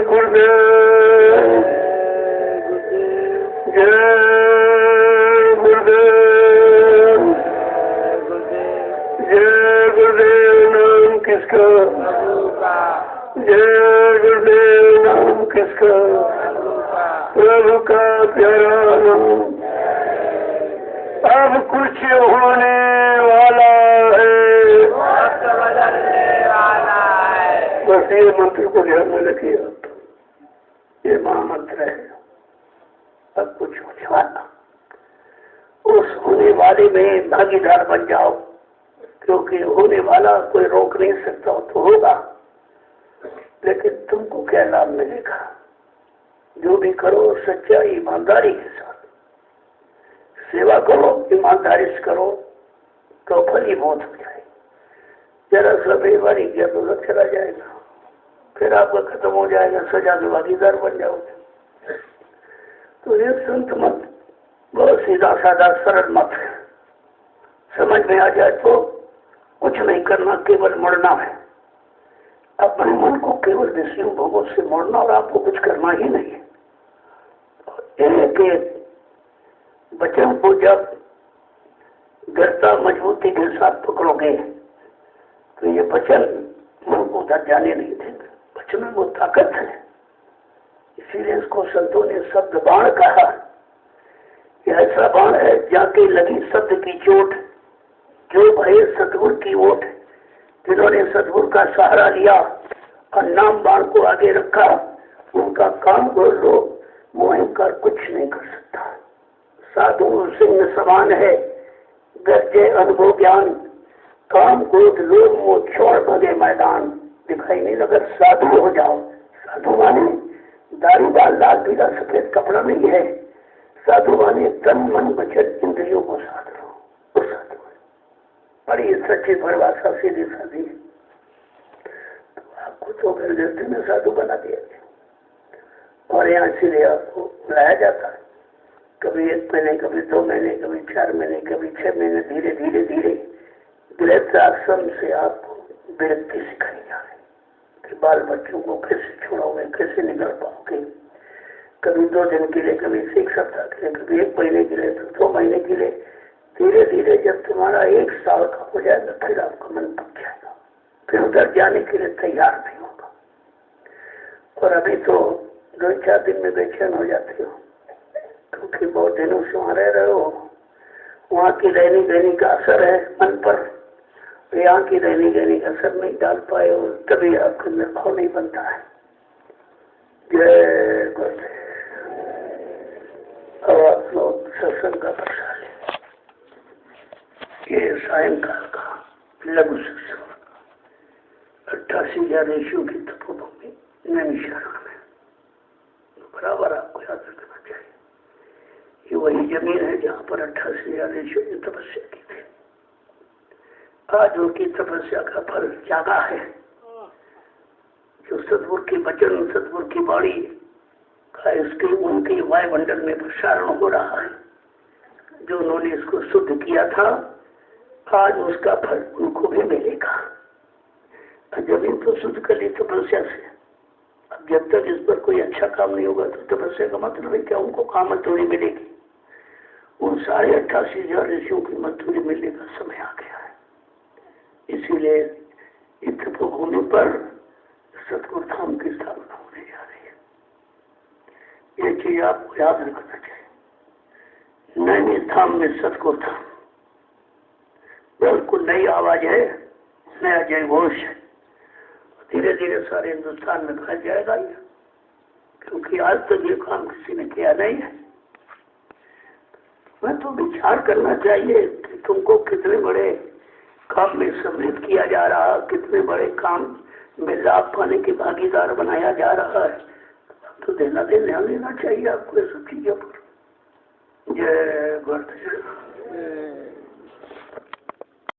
गुरुदेव, जय गुरुदेव, जय गुरुदेव। नाम किसका? जय गुरुदेव। नाम किसका? प्रभु का प्यारा नाम। अब कुछ होने वाला है, वक्त बदलने वाला है। बस ये मंत्र को ध्यान में रखिए, ये महामंत्र है। अब कुछ होने वाला, उस होने वाले में भागीदार बन जाओ, क्योंकि होने वाला कोई रोक नहीं सकता, हो तो होगा, लेकिन तुमको क्या लाभ मिलेगा? जो भी करो सच्चाई ईमानदारी के साथ सेवा करो, ईमानदारी से करो तो फलीभूत हो जाए। जरा सा बेईमानी किया तो लग चला जाएगा, फिर आपका खत्म हो जाएगा, सजा के भागीदार बन जाओगे। तो ये संत मत बहुत सीधा साधा सरल मत है, समझ में आ जाए तो कुछ नहीं करना, केवल मुड़ना है। अपने मन को केवल विषयों भोगों से मोड़ना, और आपको कुछ करना ही नहीं है। एक वचन को जब दृढ़ता मजबूती के साथ पकड़ोगे तो ये वचन मन को उधर जाने नहीं देंगे। वचन में वो ताकत है, इसीलिए इसको संतों ने शब्द बाण कहा। यह ऐसा बाण है जाके लगी शब्द की चोट, जो भय सतगुरु की ओट। जिन्होंने सतगुरु का सहारा लिया और नाम बाण को आगे रखा, उनका काम को लोग मोहकर कुछ नहीं कर सकता। साधु सिंह समान है, गरजे अनुभव ज्ञान, काम क्रोध लोग वो छोड़ भगे मैदान। दिखाई नहीं लगा साधु हो जाओ। साधु माने दारूदार लाल पीला सफेद कपड़ा नहीं है, साधु माने तन मन वचन इंद्रियों को साध लो, वो साधु है। बड़ी सच्ची परिभाषा सीधी साधी। तो आपको तो गृहस्थी में साधु बना दिया गया, और यहाँ इसीलिए आपको बुलाया जाता है। कभी 1 महीने, कभी 2 महीने, कभी 4 महीने, कभी 6 महीने, धीरे धीरे धीरे गृहस्थ आश्रम से आपको विरक्ति सिखाई जा रही कि बाल बच्चों को कैसे छोड़ोगे, कैसे निकल पाओगे। कभी 2 दिन के लिए, कभी 1 सप्ताह के लिए, कभी 1 महीने के लिए, तो 2 महीने के लिए। धीरे धीरे जब तुम्हारा 1 साल का हो जाएगा फिर आपका मन पक जाएगा, फिर उधर जाने के लिए तैयार नहीं होगा। और अभी तो 2-4 दिन में बेचैन हो जाते हो क्योंकि बहुत दिनों से वहाँ रह रहे हो। वहाँ की रहनी गहनी का असर है मन पर, यहाँ की रहनी गहनी का असर नहीं डाल पाए और तभी आपका निर्भाव नहीं बनता है। जय गुरुदेव। अब आप लोग सत्संग का प्रसाद लें। ये सायंकाल का लघु सत्संग 88,000 ऋषियों की तपोभूमि नैमिषारण्य में बराबर आपको याद रखना चाहिए। ये वही जमीन है जहाँ पर 88,000 ऋषियों ने तपस्या की थी। आज उनकी तपस्या का फल जागा है। जो सतगुरु की वचन, सतगुरु की वाणी का इसके उनके वायुमंडल में प्रसारण हो रहा है। जो उन्होंने इसको शुद्ध किया था, आज उसका फल उनको भी मिलेगा। जमीन तो शुद्ध कर ली तपस्या से। अब जब तक इस पर कोई अच्छा काम नहीं होगा तो तपस्या का मतलब है क्या? उनको कहाँ मजदूरी मिलेगी? उन 88,000 ऋषियों की मजदूरी मिलने का समय आ गया है। इसीलिए इस तपोभूमि पर सतगुरु धाम की स्थापना होने जा रही है। ये चीज आपको याद रखना चाहिए। नैनी धाम में सतगुरु धाम बिल्कुल नई आवाज है, नया जय घोष है। धीरे धीरे सारे हिंदुस्तान में फैल जाएगा ये, क्योंकि आज तक ये काम किसी ने किया नहीं है। मैं तो विचार करना चाहिए कि तुमको कितने बड़े काम में सम्मिलित किया जा रहा है, कितने बड़े काम में लाभ पाने के भागीदार बनाया जा रहा है। तो ध्यान लेना चाहिए आपको ये सब चीजों पर। जय गुरुदेव।